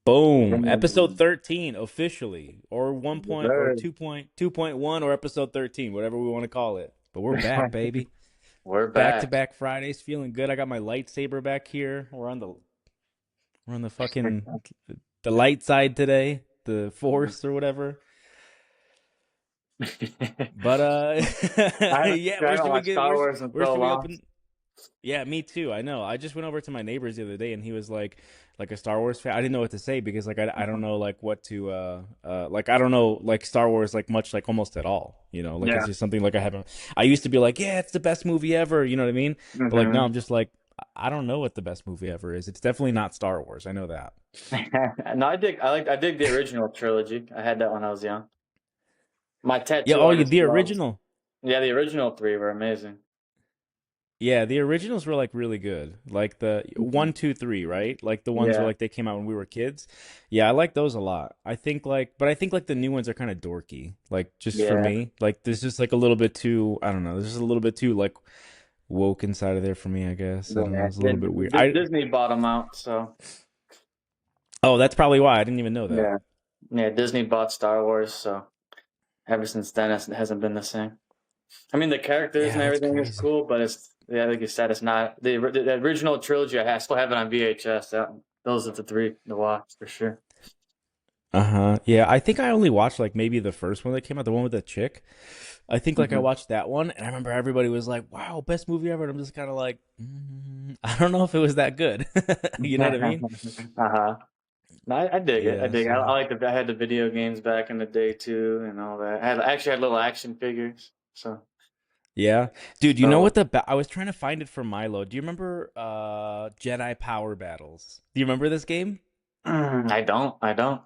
Boom. Episode Mm, 13 officially, or 1 yes, point or sir. 2.2.1 or episode 13, whatever we want to call it. But we're back, baby. We're Back to back. back Fridays, feeling good. I got my lightsaber back here. We're on the fucking the light side today, the force or whatever. But yeah, I where haven't should we watched get Star Wars in where so should we long. open? Yeah, me too. I know. I just went over to my neighbors the other day, and he was like a Star Wars fan. I didn't know what to say because like I don't know like what to like I don't know like Star Wars like much like almost at all. You know, like it's Yeah. just something like I haven't. I used to be like, yeah, it's the best movie ever. You know what I mean? But like now hmm I'm just like I don't know what the best movie ever is. It's definitely not Star Wars. I know that. No, I dig the original trilogy. I had that when I was young. My Yeah. tattoo Oh, artist the loves. original. Yeah, the original three were amazing. Yeah, the originals were like really good. Like the Mhm. one, two, three, right? Like the ones where Yeah. like they came out when we were kids. Yeah, I like those a lot. But I think like the new ones are kind of dorky. Like just for Yeah. me, like there's just like a little bit too. I don't know. There's just a little bit too like woke inside of there for me. I guess I don't know. Yeah. It's a little bit weird. Disney bought them out, so Oh, that's probably why I didn't even know that. yeah. Yeah, Disney bought Star Wars, so ever since then it hasn't been the same. I mean, the characters Yeah, and that's everything is crazy. cool, but it's yeah, like you said, it's not the original trilogy. I still have it on VHS. Those are the three to watch for sure. Uh-huh. Yeah, I think I only watched like maybe the first one that came out, the one with the chick. I think like I hmm watched that one, and I remember everybody was like, "Wow, best movie ever." And I'm just kind of like, I don't know if it was that good. You know what I mean? uh-huh. No, I dig it. I Yeah. dig it. I So like I had the video games back in the day too, and all that. I actually had little action figures. So, yeah, dude. You know so what I was trying to find it for Milo. Do you remember Jedi Power Battles? Do you remember this game? I don't.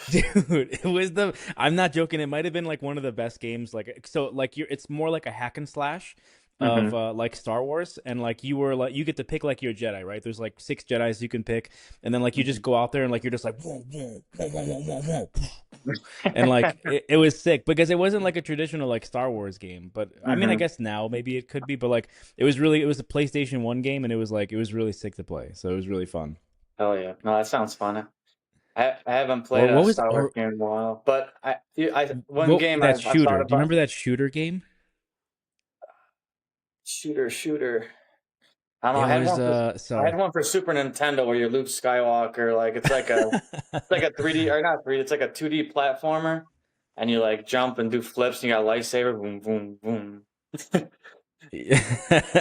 Dude, it was the I'm not joking, it might have been like one of the best games like so like you're it's more like a hack and slash of hmm like Star Wars and like you were like you get to pick like your Jedi, right? There's like six Jedis you can pick and then like you just go out there and like you're just like whoa, whoa, whoa, whoa, whoa, whoa, whoa. And like it was sick because it wasn't like a traditional like Star Wars game, but I mean I hmm guess now maybe it could be, but like it was a PlayStation 1 game and it was really sick to play. So it was really fun. Hell yeah! No, that sounds fun. I haven't played a What was Star Wars or game in a while, but one what game that I've thought shooter? Do you about remember that shooter game? shooter. I don't know. It was I had sorry. one for Super Nintendo where you're Luke Skywalker. Like it's like a 3D or not 3D. It's like a 2D platformer, and you like jump and do flips. And you got a lightsaber. Boom, boom, boom.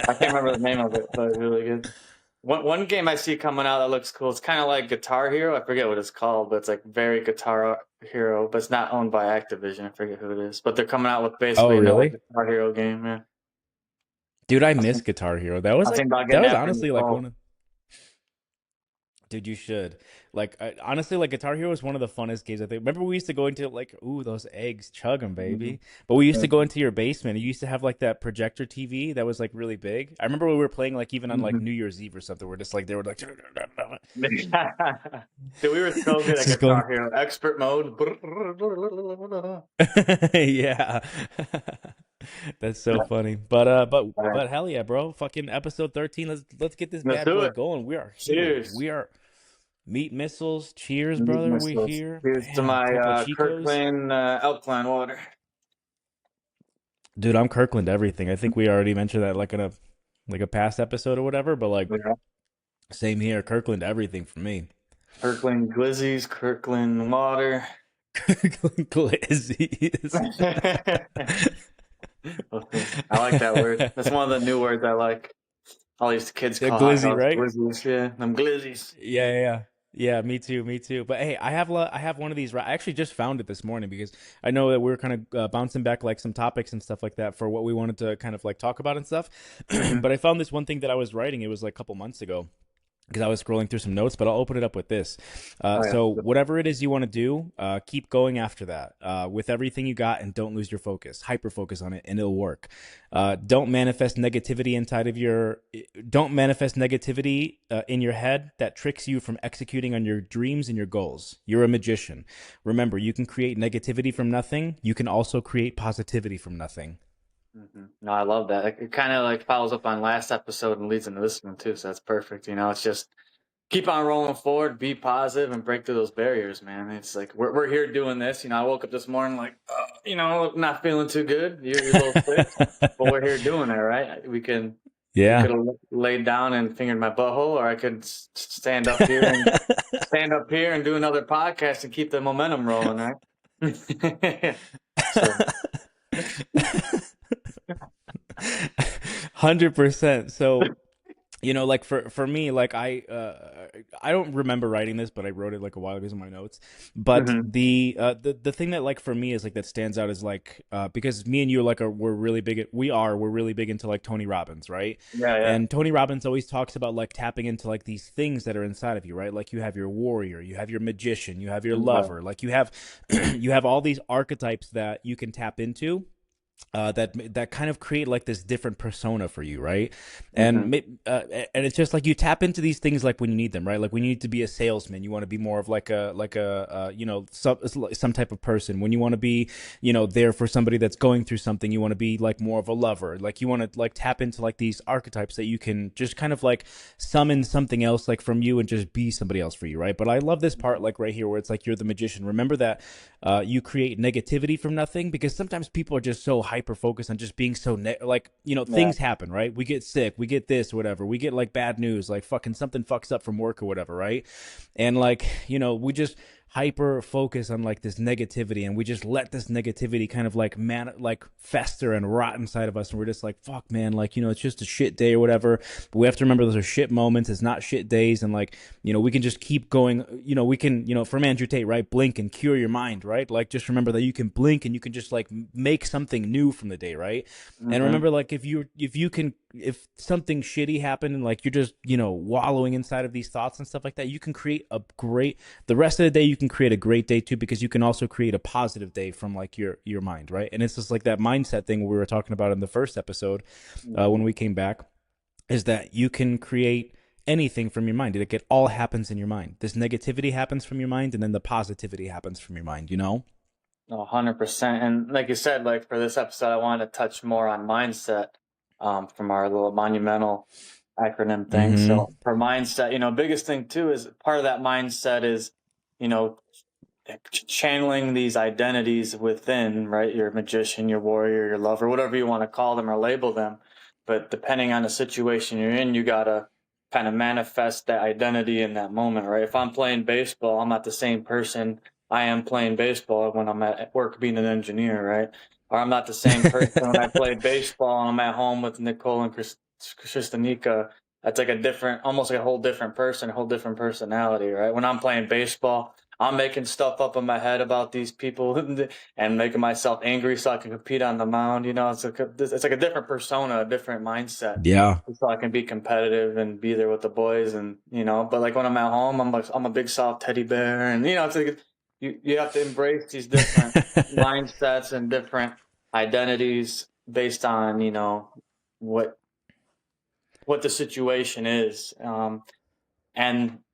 I can't remember the name of it, but it's really good. One game I see coming out that looks cool. It's kind of like Guitar Hero. I forget what it's called, but it's like very Guitar Hero, but it's not owned by Activision. I forget who it is, but they're coming out with Oh, basically another really? Guitar Hero game. Yeah, Dude, I I miss think Guitar Hero. I think about That getting was that for honestly like Nicole. one of Dude, you should. Like honestly like Guitar Hero was one of the funnest games I think. Remember we used to go into like ooh, those eggs, chug 'em, Mhm. baby. But we used to go Mhm. into your basement. And you used to have like that projector TV that was like really big. I remember when we were playing like even on like Mhm. New Year's Eve or something. We're just like they were like Dude, we were so good it's at just going Guitar Hero. Expert mode. yeah. That's so funny. But hell yeah, bro. Fucking episode 13. Let's get this Let's bad do boy it. going. We are here. Cheers. We are meat missiles. Cheers, Meat brother. We missiles. here. Here's to Bam. my Couple of Chicos. Kirkland Alkaline water. Dude, I'm Kirkland everything. I think we already mentioned that like in a past episode or whatever, but like Yeah. same here. Kirkland everything for me. Kirkland glizzies, Kirkland water. Kirkland glizzies. I like that word. That's one of the new words I like. All these kids Yeah, call hot glizzy, dogs right? glizzies. Yeah, them glizzies. Yeah. Yeah, me too, me too. But hey, I have one of these. I actually just found it this morning because I know that we were kind of bouncing back like some topics and stuff like that for what we wanted to kind of like talk about and stuff. hmm But I found this one thing that I was writing. It was like a couple months ago because I was scrolling through some notes, but I'll open it up with this. Oh yeah. So whatever it is you want to do, keep going after that with everything you got, and don't lose your focus. Hyper focus on it, and it'll work. Don't manifest negativity inside of your. Don't manifest negativity in your head that tricks you from executing on your dreams and your goals. You're a magician. Remember, you can create negativity from nothing. You can also create positivity from nothing. No, I love that. It kind of like follows up on last episode and leads into this one too. So that's perfect. You know, it's just keep on rolling forward, be positive, and break through those barriers, man. It's like we're here doing this. I woke up this morning like, not feeling too good. You're a little sick, but we're here doing it, right? We Yeah. could have laid down and fingered my butthole, or I could stand up here and do another podcast and keep the momentum rolling, right? So. 100%. So, like for me, like I don't remember writing this, but I wrote it like a while ago in my notes. But Hmm. the thing that like for me is like that stands out is like because me and you like we're really big into like Tony Robbins, right? Yeah, yeah. And Tony Robbins always talks about like tapping into like these things that are inside of you, right? Like you have your warrior, you have your magician, you have your Right. lover, like you have you have all these archetypes that you can tap into, that kind of create like this different persona for you, right? Hmm. And it's just like you tap into these things like when you need them, right? Like when you need to be a salesman, you want to be more of some type of person. When you want to be there for somebody that's going through something, you want to be like more of a lover. Like you want to like tap into like these archetypes that you can just kind of like summon something else like from you and just be somebody else for you, right? But I love this part like right here where it's like you're the magician. Remember that you create negativity from nothing, because sometimes people are just so hyper focused on just being so like Yeah. things happen, right? We get sick, we get this, whatever, we get like bad news, like fucking something fucks up from work or whatever, right? And like we just hyper focus on like this negativity, and we just let this negativity kind of like like fester and rot inside of us, and we're just like, fuck man, like it's just a shit day or whatever. But we have to remember those are shit moments, it's not shit days. And like we can just keep going. We can from Andrew Tate, right? Blink and cure your mind, right? Like just remember that you can blink and you can just like make something new from the day, right? And Hmm. remember, like if something shitty happened and like you're just wallowing inside of these thoughts and stuff like that, you can create the rest of the day. You can create a great day too, because you can also create a positive day from like your mind, right? And it's just like that mindset thing we were talking about in the first episode, when Hmm. we came back, is that you can create anything from your mind. It all happens in your mind. This negativity happens from your mind, and then the positivity happens from your mind. 100%. And like you said, like for this episode, I wanted to touch more on mindset, from our little monumental acronym thing. Mm-hmm. So for mindset, biggest thing too is part of that mindset is, you know, channeling these identities within, right? Your magician, your warrior, your lover, whatever you want to call them or label them. But depending on the situation you're in, you gotta kind of manifest that identity in that moment, right? If I'm playing baseball, I'm not the same person I am playing baseball when I'm at work being an engineer, right? Or I'm not the same person when I play baseball and I'm at home with Nicole and Kristanika. That's like a different, almost like a whole different person, a whole different personality, right? When I'm playing baseball, I'm making stuff up in my head about these people and making myself angry so I can compete on the mound. It's like a different persona, a different mindset, Yeah. so I can be competitive and be there with the boys. And but like when I'm at home, I'm a big soft teddy bear, and it's like you have to embrace these different mindsets and different identities based on what what the situation is. And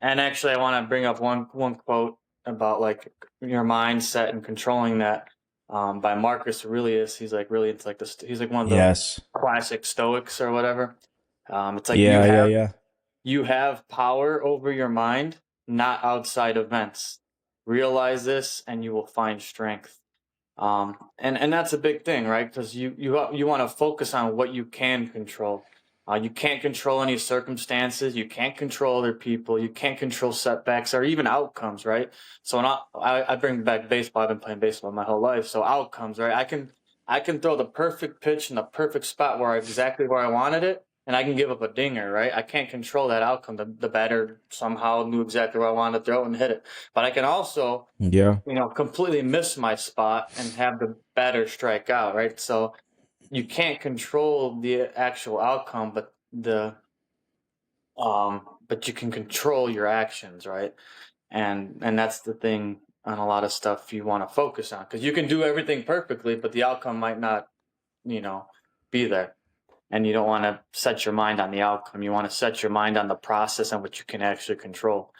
actually, I want to bring up one quote about like your mindset and controlling that, by Marcus Aurelius. He's like really into like he's like one of the Yes. classic Stoics or whatever. It's like Yeah. Yeah. Yeah. you have power over your mind, not outside events. Realize this, and you will find strength. And that's a big thing, right? Because you want to focus on what you can control. You can't control any circumstances. You can't control other people. You can't control setbacks or even outcomes, right? So when I bring back baseball. I've been playing baseball my whole life. So outcomes, right? I can throw the perfect pitch in the perfect spot exactly where I wanted it, and I can give up a dinger, right? I can't control that outcome. The batter somehow knew exactly where I wanted to throw it and hit it, but I can also Yeah. completely miss my spot and have the batter strike out, right? So you can't control the actual outcome, but you can control your actions, right? And that's the thing on a lot of stuff you want to focus on, because you can do everything perfectly, but the outcome might not, you know, be there. And you don't want to set your mind on the outcome. You want to set your mind on the process and what you can actually control.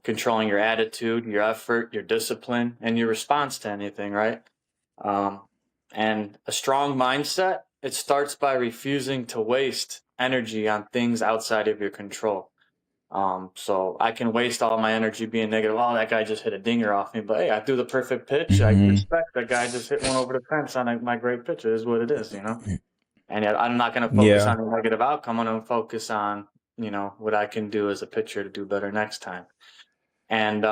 Controlling your attitude, your effort, your discipline, and your response to anything, right? Um, and a strong mindset, it starts by refusing to waste energy on things outside of your control. So I can waste all my energy being negative. Oh, that guy just hit a dinger off me. But hey, I threw the perfect pitch. I Hmm. respect that guy just hit one over the fence on my great pitch. It is what it is, you know? And yet I'm not going to focus Yeah. on the negative outcome. I'm going to focus on, you know, what I can do as a pitcher to do better next time. And,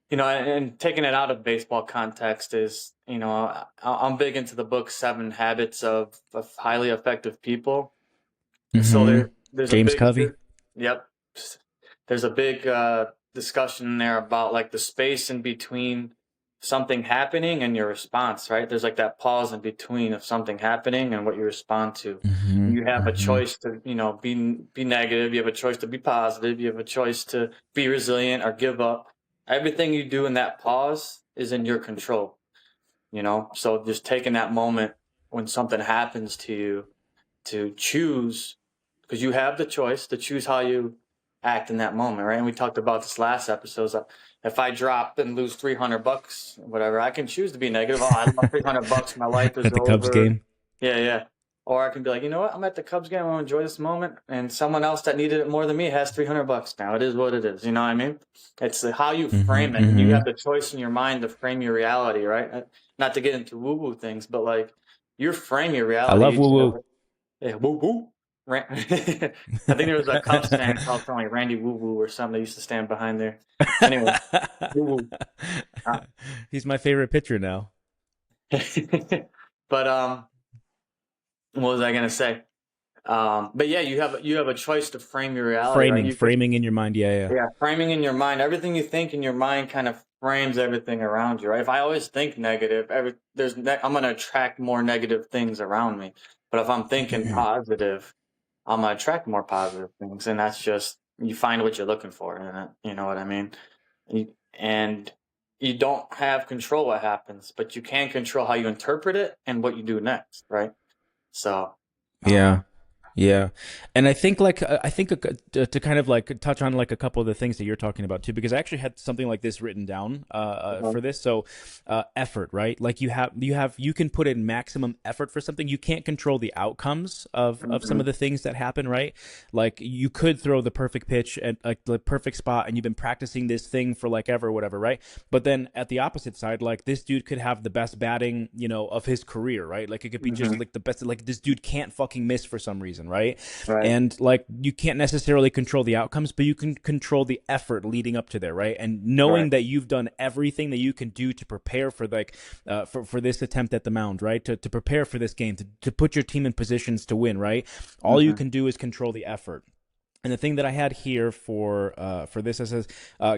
you know, and taking it out of baseball context is, you know, I'm big into the book Seven Habits of Highly Effective People. So Hmm. there's a James big, Covey. yep, there's a big discussion in there about like the space in between something happening and your response, right? There's like that pause in between of something happening and what you respond to. Hmm. You have a Hmm. choice to, you know, be negative. You have a choice to be positive. You have a choice to be resilient or give up. Everything you do in that pause is in your control, you know? So just taking that moment when something happens to you to choose, because you have the choice to choose how you act in that moment, right? And we talked about this last episode. So if I drop and lose $300, whatever, I can choose to be negative. Oh, I lost $300. My life is At the Cubs over. game. Yeah, yeah. Or I can be like, you know what? I'm at the Cubs game. I want to enjoy this moment. And someone else that needed it more than me has $300 now. It is what it is. You know what I mean? It's how you Hmm. frame it. And you Hmm. have the choice in your mind to frame your reality, right? Not to get into woo woo things, but like you frame your I reality. love You woo say, woo. yeah, woo woo. I think there was a Cubs fan called something like Randy Woo Woo or something that used to stand behind there. Anyway, woo woo. He's my favorite pitcher now. But what was I gonna say? But yeah, you have a choice to frame your reality, right? You could, Framing in your mind. Yeah, yeah. yeah, framing in your mind. Everything you think in your mind kind of frames everything around you, right? If I always think negative, I'm gonna attract more negative things around me. But if I'm thinking positive, I'm gonna attract more positive things, and that's just you find what you're looking for in it. You know what I mean? And you don't have control what happens, but you can control how you interpret it and what you do next, right? So, Yeah. um, Yeah, and I think to kind of like touch on like a couple of the things that you're talking about too, because I actually had something like this written down for this. So, effort, right? Like you can put in maximum effort for something. You can't control the outcomes of some of mhm, the things that happen, right? Like you could throw the perfect pitch at like the perfect spot, and you've been practicing this thing for like ever, whatever, right? But then at the opposite side, like this dude could have the best batting, of his career, right? Like it could be just mhm, like the best. Like this dude can't fucking miss for some reason, right? right, And like you can't necessarily control the outcomes, but you can control the effort leading up to there, right? And right, knowing that you've done everything that you can do to prepare for like for this attempt at the mound, right? To prepare for this game, to put your team in positions to win, right? All you mhm, can do is control the effort. And the thing that I had here for this, it says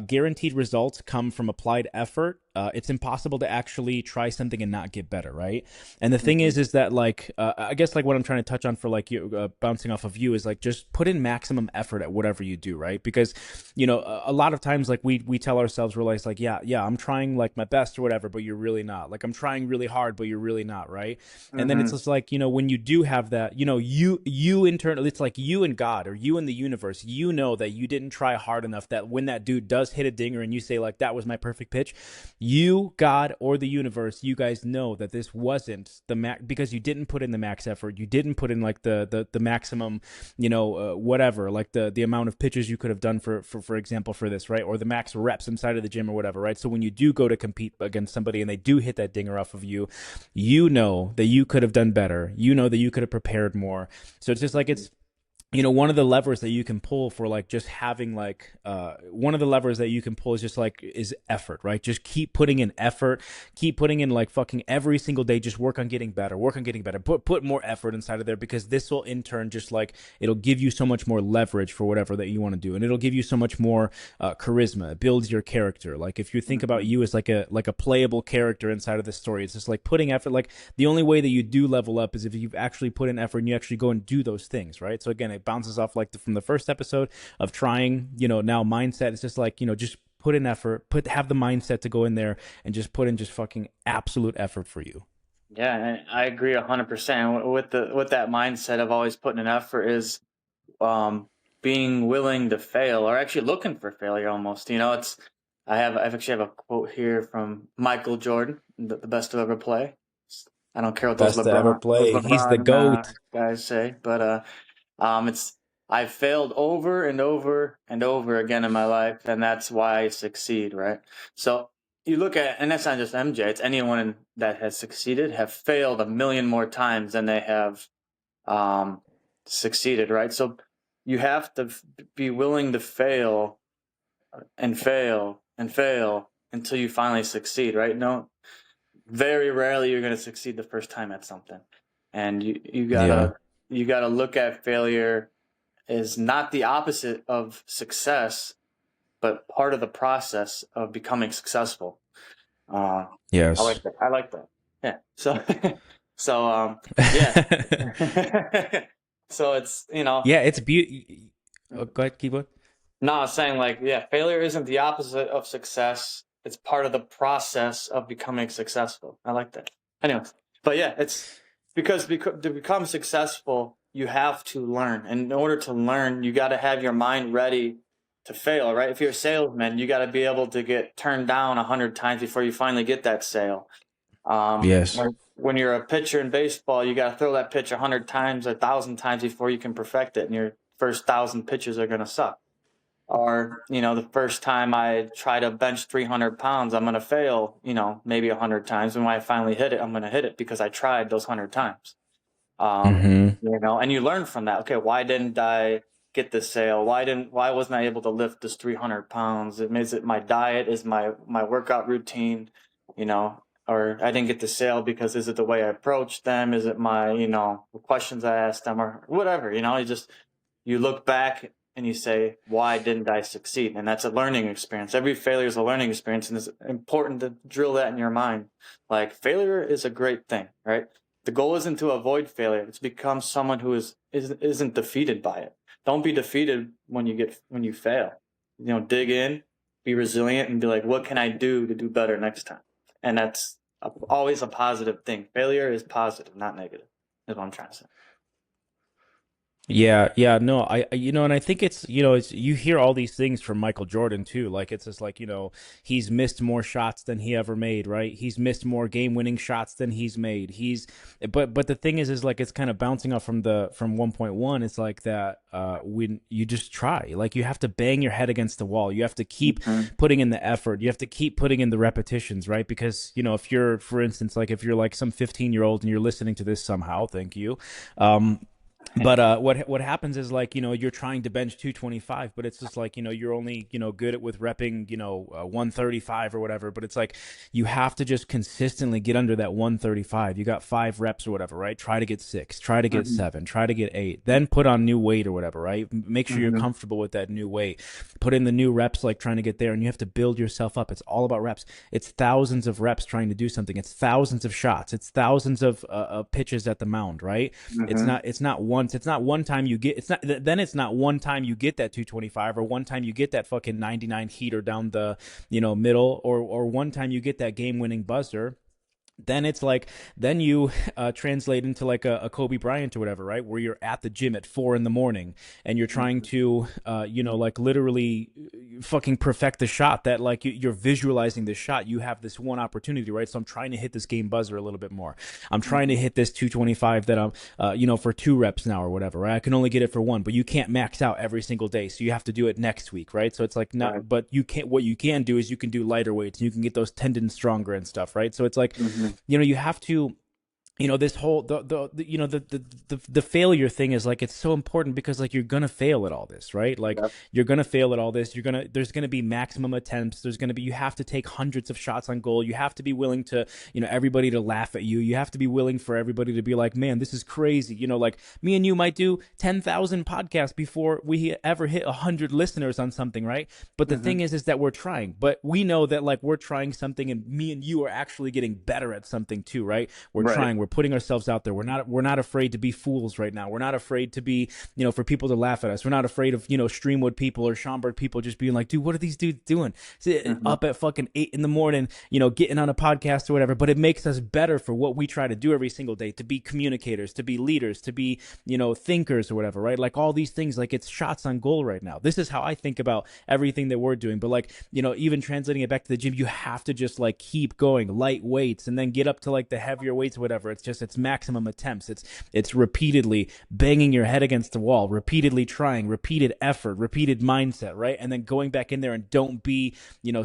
guaranteed results come from applied effort. It's impossible to actually try something and not get better, right? And the thing mhm, is that like I guess like what I'm trying to touch on for like you bouncing off of you is like just put in maximum effort at whatever you do, right? Because a lot of times like we tell ourselves we're like yeah I'm trying like my best or whatever, but you're really not. Like I'm trying really hard, but you're really not, right? And then it's mhm, just like when you do have that, you internally, it's like you and God or you and the universe, that you didn't try hard enough, that when that dude does hit a dinger and you say like that was my perfect pitch, you, God, or the universe, you guys know that this wasn't the max because you didn't put in the max effort. You didn't put in like the maximum, whatever, like the amount of pitches you could have done for example for this, right? Or the max reps inside of the gym or whatever, right? So when you do go to compete against somebody and they do hit that dinger off of you, you know that you could have done better. You know that you could have prepared more. So it's just like mhm, one of the levers that you can pull for like just having like one of the levers that you can pull is just like is effort, right? Just keep putting in effort, keep putting in like fucking every single day. Just work on getting better, put more effort inside of there, because this will in turn just like it'll give you so much more leverage for whatever that you want to do, and it'll give you so much more charisma. It builds your character. Like if you think about mhm, you as like a playable character inside of the story, it's just like putting effort. Like the only way that you do level up is if you've actually put in effort and you actually go and do those things, right? So again, it bounces off like from the first episode of trying, now mindset. It's just like, just put in effort, have the mindset to go in there and just put in just fucking absolute effort for you. yeah, and I agree 100% with that mindset of always putting an effort is um, being willing to fail or actually looking for failure almost. You know, I actually have a quote here from Michael Jordan, the best to ever play. I don't care what Best to ever Those play. He's the LeBron GOAT. guys say, but it's I've failed over and over and over again in my life, and that's why I succeed, right? So you look at, and that's not just MJ, it's anyone that has succeeded have failed a million more times than they have um, succeeded, right? So you have to be willing to fail and fail and fail until you finally succeed, right? No, very rarely you're going to succeed the first time at something, and Yeah. you gotta look at failure as not the opposite of success, but part of the process of becoming successful. Uh, I Yes. like that. I like that. Yeah. So, so yeah. So it's Yeah, it's beauty. Oh, go ahead, keep going. no, I was saying like yeah, failure isn't the opposite of success. It's part of the process of becoming successful. I like that. Anyways, but yeah, it's because to become successful, you have to learn. And in order to learn, you got to have your mind ready to fail, right? If you're a salesman, you got to be able to get turned down 100 times before you finally get that sale. Yes. When you're a pitcher in baseball, you got to throw that pitch 100 times, 1,000 times before you can perfect it, and your first 1,000 pitches are going to suck. Or, the first time I try to bench 300 pounds, I'm going to fail, maybe 100 times. And when I finally hit it, I'm going to hit it because I tried those 100 times. Mm-hmm. And you learn from that. Okay, why didn't I get this sale? Why wasn't I able to lift this 300 pounds? Is it my diet? Is my workout routine? You know, or I didn't get the sale because is it the way I approached them? Is it my, the questions I asked them or whatever, you look back and you say, why didn't I succeed? And that's a learning experience. Every failure is a learning experience, and it's important to drill that in your mind. Like failure is a great thing, right? The goal isn't to avoid failure; it's to become someone who isn't defeated by it. Don't be defeated when you fail. Dig in, be resilient, and be like, what can I do to do better next time? And that's always a positive thing. Failure is positive, not negative. Is what I'm trying to say. Yeah, yeah, no, and I think it's you hear all these things from Michael Jordan too. Like it's just like, he's missed more shots than he ever made, right? He's missed more game-winning shots than he's made. But the thing is like it's kind of bouncing off from 1.1. It's like that when you just try. Like you have to bang your head against the wall. You have to keep Mm-hmm. putting in the effort. You have to keep putting in the repetitions, right? Because, if you're, for instance, like if you're like some 15-year-old and you're listening to this somehow, thank you. But what happens is like, you're trying to bench 225, but it's just like, you're only, good at with repping, 135 or whatever. But it's like you have to just consistently get under that 135. You got 5 reps or whatever, right? Try to get 6, try to get Mm-hmm. 7, try to get 8, then put on new weight or whatever, right? Make sure you're Mm-hmm. comfortable with that new weight. Put in the new reps, like trying to get there, and you have to build yourself up. It's all about reps. It's thousands of reps trying to do something. It's thousands of shots. It's thousands of pitches at the mound, right? Mm-hmm. It's not one time you get, it's not one time you get that 225 or one time you get that fucking 99 heater down the, middle, or one time you get that game winning buzzer. Then it's like, then you translate into like a Kobe Bryant or whatever, right? Where you're at the gym at 4 in the morning and you're trying to, like literally fucking perfect the shot that like you're visualizing this shot. You have this one opportunity, right? So I'm trying to hit this game buzzer a little bit more. I'm trying to hit this 225 that I'm, for 2 reps now or whatever, right? I can only get it for 1, but you can't max out every single day. So you have to do it next week, right? So it's like, Right. not, but you can't, what you can do is you can do lighter weights and you can get those tendons stronger and stuff, right? So it's like, Mm-hmm. you have to, this whole the failure thing is like it's so important because like you're gonna fail at all this, right? Like Yep. you're gonna fail at all this. There's gonna be maximum attempts. There's gonna be, you have to take hundreds of shots on goal. You have to be willing to, everybody to laugh at you. You have to be willing for everybody to be like, man, this is crazy. Like me and you might do 10,000 podcasts before we ever hit 100 listeners on something, right? But the Mm-hmm. thing is that we're trying. But we know that like we're trying something, and me and you are actually getting better at something too, right? We're Right. trying. We're putting ourselves out there. We're not afraid to be fools right now. We're not afraid to be, for people to laugh at us. We're not afraid of, Streamwood people or Schomburg people just being like, dude, what are these dudes doing? Mm-hmm. Up at fucking 8 in the morning, getting on a podcast or whatever. But it makes us better for what we try to do every single day, to be communicators, to be leaders, to be, thinkers or whatever, right? Like all these things, like it's shots on goal right now. This is how I think about everything that we're doing. But like, even translating it back to the gym, you have to just like keep going light weights and then get up to like the heavier weights or whatever. it's maximum attempts. It's repeatedly banging your head against the wall, repeatedly trying, repeated effort, repeated mindset, right? And then going back in there and don't be,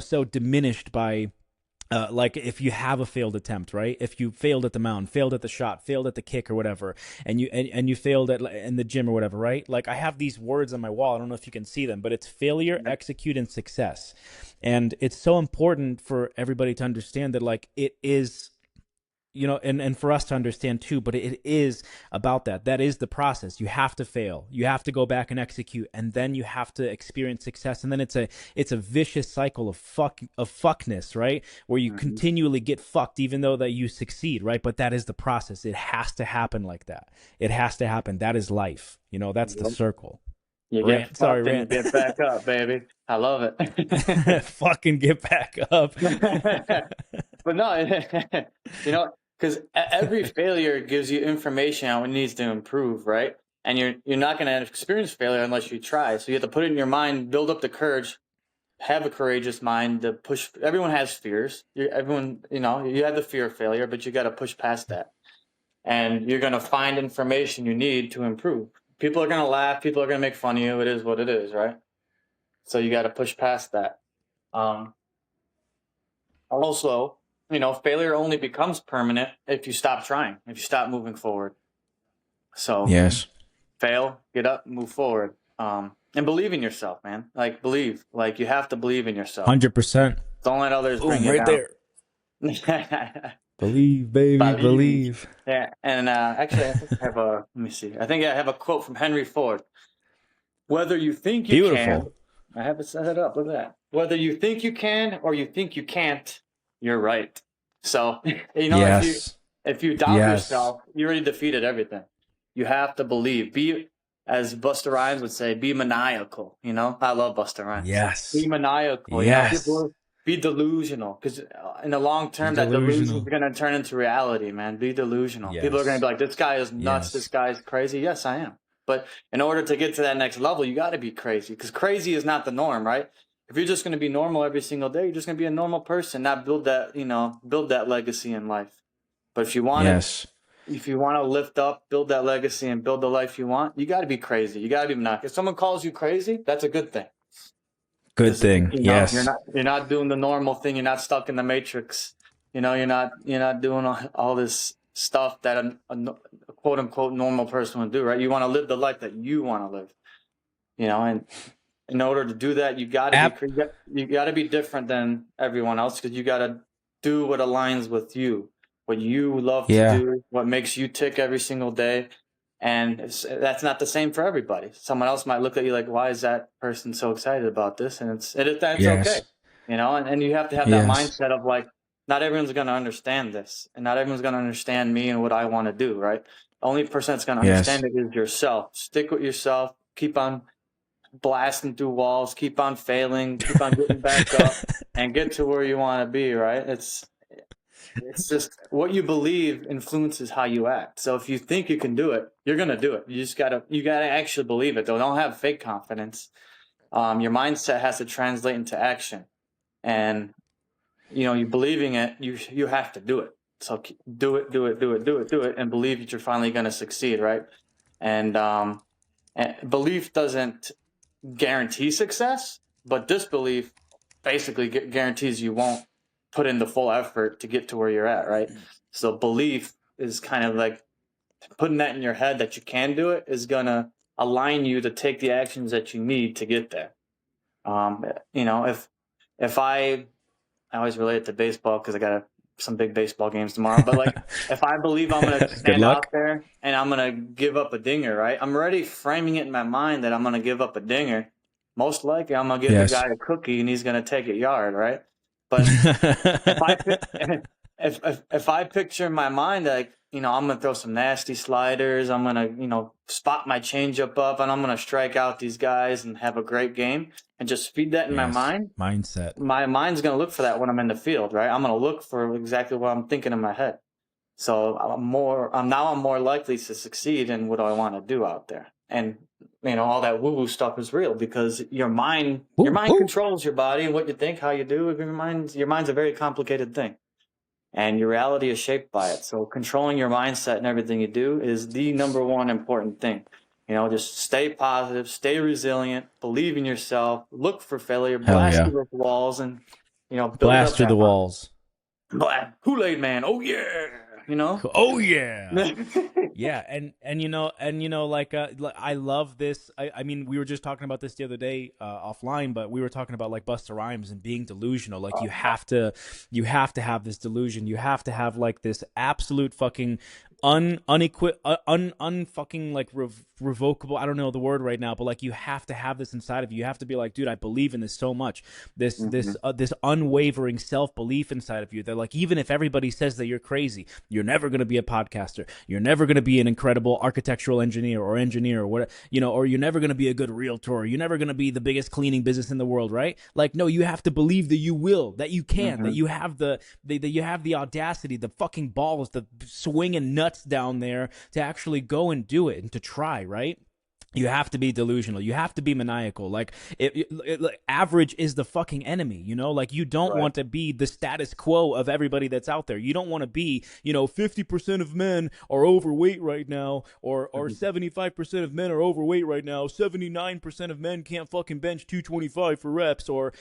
so diminished by like if you have a failed attempt, right? If you failed at the mound, failed at the shot, failed at the kick or whatever, and you failed at in the gym or whatever, right? Like I have these words on my wall. I don't know if you can see them, but it's failure, execute, and success. And it's so important for everybody to understand that like it is, and for us to understand too, but it is about that. That is the process. You have to fail. You have to go back and execute, and then you have to experience success. And then it's a vicious cycle of fuckness, right? Where you continually get fucked, even though that you succeed, right? But that is the process. It has to happen like that. It has to happen. That is life. That's the circle. You Rant. get Sorry, fucked and rant. you get back up, baby. I love it. Fucking get back up. But no, because every failure gives you information on what needs to improve, right? And you're not going to experience failure unless you try. So you have to put it in your mind, build up the courage, have a courageous mind to push. Everyone has fears. Everyone, you have the fear of failure, but you got to push past that. And you're going to find information you need to improve. People are going to laugh. People are going to make fun of you. It is what it is, right? So you got to push past that. Also, failure only becomes permanent if you stop trying, if you stop moving forward. So Yes. Fail, get up, move forward. And believe in yourself, man. Like believe. Like you have to believe in yourself. 100%. Don't let others bring you right down. there. Believe, baby, believe. Yeah, and actually, I think I have let me see. I think I have a quote from Henry Ford. Whether you think you can, I have it set up. Look at that. Whether you think you can or you think you can't, you're right. So, Yes. if you doubt yourself, you already defeated everything. You have to believe. Be, as Busta Rhymes would say, be maniacal. I love Busta Rhymes. Yes. Be maniacal. Yes. Be delusional, because in the long term, that delusion is going to turn into reality, man. Be delusional. Yes. People are going to be like, this guy is nuts. Yes. This guy's crazy. Yes, I am. But in order to get to that next level, you got to be crazy, because crazy is not the norm, right? If you're just going to be normal every single day, you're just going to be a normal person, not build that legacy in life. But if you want to lift up, build that legacy and build the life you want, you got to be crazy. You got to be maniacal. If someone calls you crazy, that's a good thing. Good thing. Yes. You're not doing the normal thing. You're not stuck in the matrix. You're not doing all this stuff that a quote unquote normal person would do, right? You want to live the life that you want to live. And in order to do that, you got to be different than everyone else, because you got to do what aligns with you, what you love to do, what makes you tick every single day. And that's not the same for everybody. Someone else might look at you like, why is that person so excited about this? And that's okay. And you have to have that mindset of like, not everyone's going to understand this, and not everyone's going to understand me and what I want to do, right? The only person that's going to understand it is yourself. Stick with yourself. Keep on blasting through walls. Keep on failing. Keep on getting back up and get to where you want to be, right? It's just what you believe influences how you act. So if you think you can do it, you're going to do it. You gotta actually believe it, though. Don't have fake confidence. Your mindset has to translate into action, and you believing it, you have to do it. So do it, and believe that you're finally going to succeed, right? And belief doesn't guarantee success, but disbelief basically guarantees you won't put in the full effort to get to where you're at, right? So belief is kind of like putting that in your head that you can do it is going to align you to take the actions that you need to get there. If I always relate it to baseball because I got some big baseball games tomorrow, but like if I believe I'm going to stand out there and I'm going to give up a dinger, right? I'm already framing it in my mind that I'm going to give up a dinger. Most likely I'm going to give the guy a cookie and he's going to take it yard, right? But if I picture in my mind like, I'm going to throw some nasty sliders, I'm going to, spot my changeup up, and I'm going to strike out these guys and have a great game and just feed that in my mind. Mindset. My mind's going to look for that when I'm in the field, right? I'm going to look for exactly what I'm thinking in my head. So I'm more likely to succeed in what I want to do out there. And all that woo-woo stuff is real because your mind controls your body and what you think, how you do. Your mind's a very complicated thing. and your reality is shaped by it. So controlling your mindset and everything you do is the number one important thing. Just stay positive, stay resilient, believe in yourself, look for failure, Hell blast yeah. through those walls, and build Blast up through the that mind. walls. Kool-Aid man, oh yeah, Oh yeah. Yeah, like I love this. I mean, we were just talking about this the other day offline, but we were talking about like Busta Rhymes and being delusional. Like you have to have this delusion. You have to have like this absolute fucking unfucking like revocable. I don't know the word right now, but like you have to have this inside of you. You have to be like, dude, I believe in this so much. This unwavering self belief inside of you that like even if everybody says that you're crazy, you're never going to be a podcaster. You're never going to be an incredible architectural engineer or what, or you're never going to be a good realtor. Or you're never going to be the biggest cleaning business in the world, right? Like, no, you have to believe that you will, that you can, that Mm-hmm. you have that you have the audacity, the fucking balls, the swinging nuts down there to actually go and do it and to try, right? You have to be delusional. You have to be maniacal. Like average is the fucking enemy. Like you don't Right. want to be the status quo of everybody that's out there. You don't want to be, 50% of men are overweight right now, or 75% of men are overweight right now. 79% of men can't fucking bench 225 for reps, or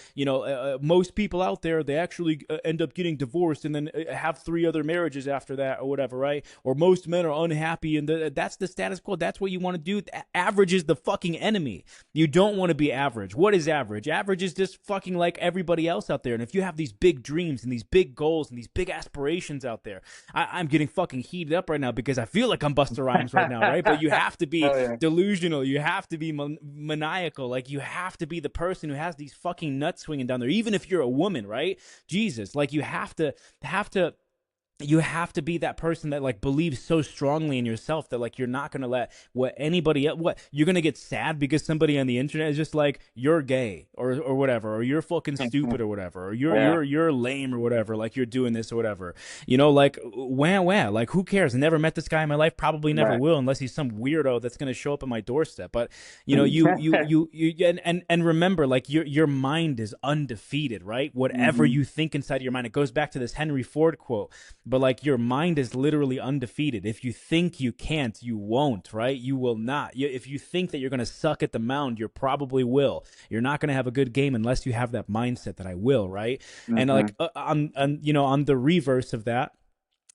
most people out there they actually end up getting divorced and then have 3 other marriages after that or whatever, right? Or most men are unhappy and that's the status quo. That's what you want to do. Average is the fucking enemy. You don't want to be average. What is average? Average is just fucking like everybody else out there. And if you have these big dreams and these big goals and these big aspirations out there, I'm getting fucking heated up right now because I feel like I'm Busta Rhymes right now, right? But you have to be Oh yeah. delusional. You have to be maniacal. Like you have to be the person who has these fucking nuts swinging down there, even if you're a woman, right? Jesus, like you have to be that person that like believes so strongly in yourself that like you're not gonna let what anybody else, what you're gonna get sad because somebody on the internet is just like you're gay or whatever, or you're fucking stupid or whatever, or you're Yeah. you're you're lame or whatever, like you're doing this or whatever. Like wah, like who cares? I never met this guy in my life, probably never Right. will unless he's some weirdo that's gonna show up at my doorstep. But you and remember, like your mind is undefeated, right? Whatever Hmm. you think inside your mind, it goes back to this Henry Ford quote, but like your mind is literally undefeated. If you think you can't, you won't, right? You will not. If you think that you're going to suck at the mound, you probably will. You're not going to have a good game unless you have that mindset that I will, right? And Hmm. like on the reverse of that,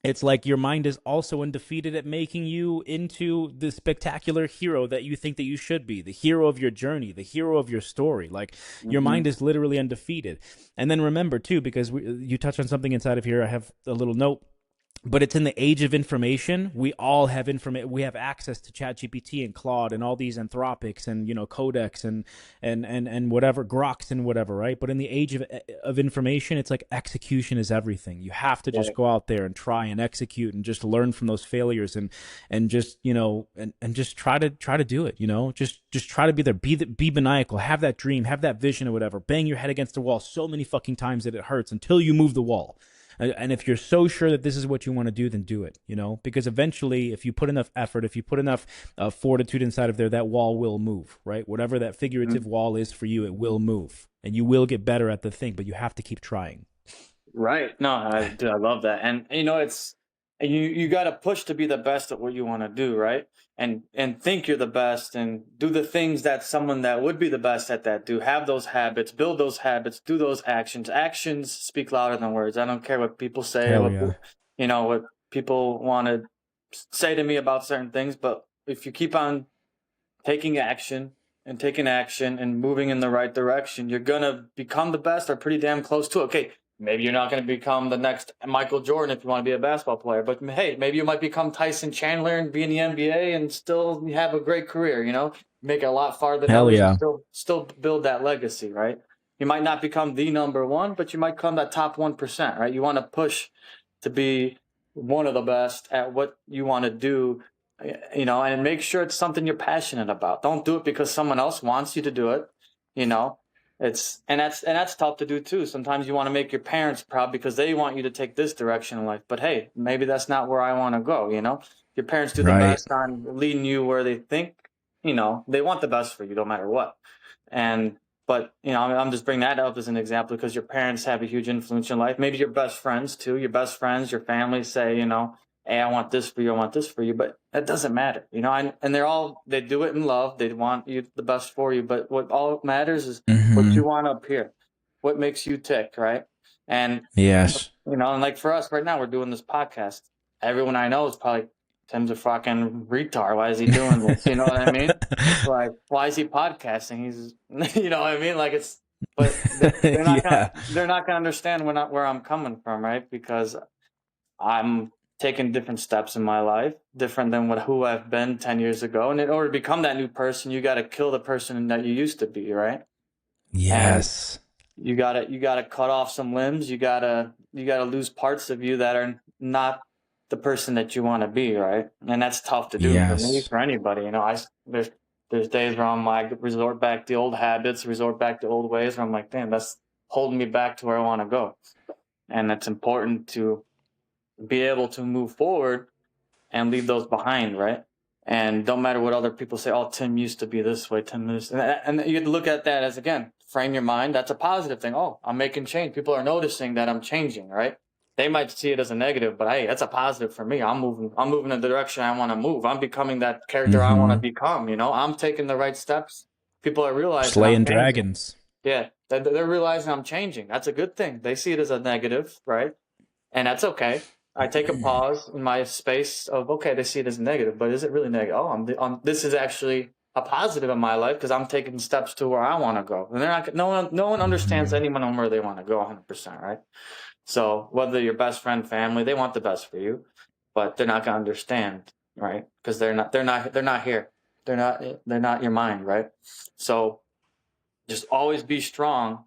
it's like your mind is also undefeated at making you into the spectacular hero that you think that you should be, the hero of your journey, the hero of your story. Like your Hmm. mind is literally undefeated. And then remember too, because you touch on something inside of here, I have a little note, but it's in the age of information. We all have information. We have access to ChatGPT and Claude and all these Anthropics and Codex and whatever Groks and whatever, right? But in the age of information, it's like execution is everything. You have to just Right. go out there and try and execute and just learn from those failures and just and just try to do it. Just try to be there. Be maniacal. Have that dream. Have that vision or whatever. Bang your head against the wall so many fucking times that it hurts until you move the wall. And if you're so sure that this is what you want to do, then do it, because eventually, if you put enough effort, if you put enough fortitude inside of there, that wall will move, right? Whatever that figurative wall is for you, it will move and you will get better at the thing, but you have to keep trying. Right. No, dude, I love that. And it's you got to push to be the best at what you want to do, right? And think you're the best and do the things that someone that would be the best at that do. Have those habits, build those habits, do those actions. Actions speak louder than words. I don't care what people say, Hell yeah. what people want to say to me about certain things, but if you keep on taking action and moving in the right direction, you're gonna become the best or pretty damn close to it. Okay, maybe you're not gonna become the next Michael Jordan if you want to be a basketball player, but hey, maybe you might become Tyson Chandler and be in the NBA and still have a great career. Make it a lot farther than Hell others and yeah. still build that legacy, right? You might not become the number one, but you might become that top 1%, right? You want to push to be one of the best at what you want to do, and make sure it's something you're passionate about. Don't do it because someone else wants you to do it. You know, that's tough to do too. Sometimes you want to make your parents proud because they want you to take this direction in life. But hey, maybe that's not where I want to go. Your parents do the Right. best on leading you where they think, they want the best for you no matter what. And But I'm just bringing that up as an example because your parents have a huge influence in your life. Maybe your best friends too. Your best friends, your family say, hey, I want this for you. I want this for you. But that doesn't matter, and they do it in love. They want you the best for you. But what all matters is what Mm-hmm. you want up here, what makes you tick, right? And Yes. and like for us right now, we're doing this podcast. Everyone I know is probably Tim's a fucking retard. Why is he doing this? You know what I mean? Like, why is he podcasting? He's, you know what I mean? Like but Yeah. they're not gonna understand where I'm coming from, right? Because I'm taking different steps in my life, different than who I've been 10 years ago. And in order to become that new person, you got to kill the person that you used to be, right? And Yes. you gotta cut off some limbs. You gotta lose parts of you that are not the person that you want to be, right? And that's tough to do for me, Yes. for anybody. There's days where I'm like resort back to old habits, resort back to old ways where I'm like, damn, that's holding me back to where I want to go. And it's important to be able to move forward and leave those behind, right? And don't matter what other people say, oh, Tim used to be this way, Tim this. And you have to look at that as, again, frame your mind. That's a positive thing. Oh, I'm making change. People are noticing that I'm changing, right? They might see it as a negative, but hey, that's a positive for me. I'm moving in the direction I want to move. I'm becoming that character I want to Mm-hmm. become, I'm taking the right steps. People are realizing I'm Slaying changing. dragons. Yeah, they're realizing I'm changing. That's a good thing. They see it as a negative, right? And that's okay. I take a pause in my space of, okay, they see it as negative, but is it really negative? Oh, this is actually a positive in my life because I'm taking steps to where I want to go. And no one understands Mm-hmm. anyone on where they want to go 100%, right? So whether your best friend, family, they want the best for you, but they're not going to understand, right? Because they're not here. They're not your mind, right? So just always be strong.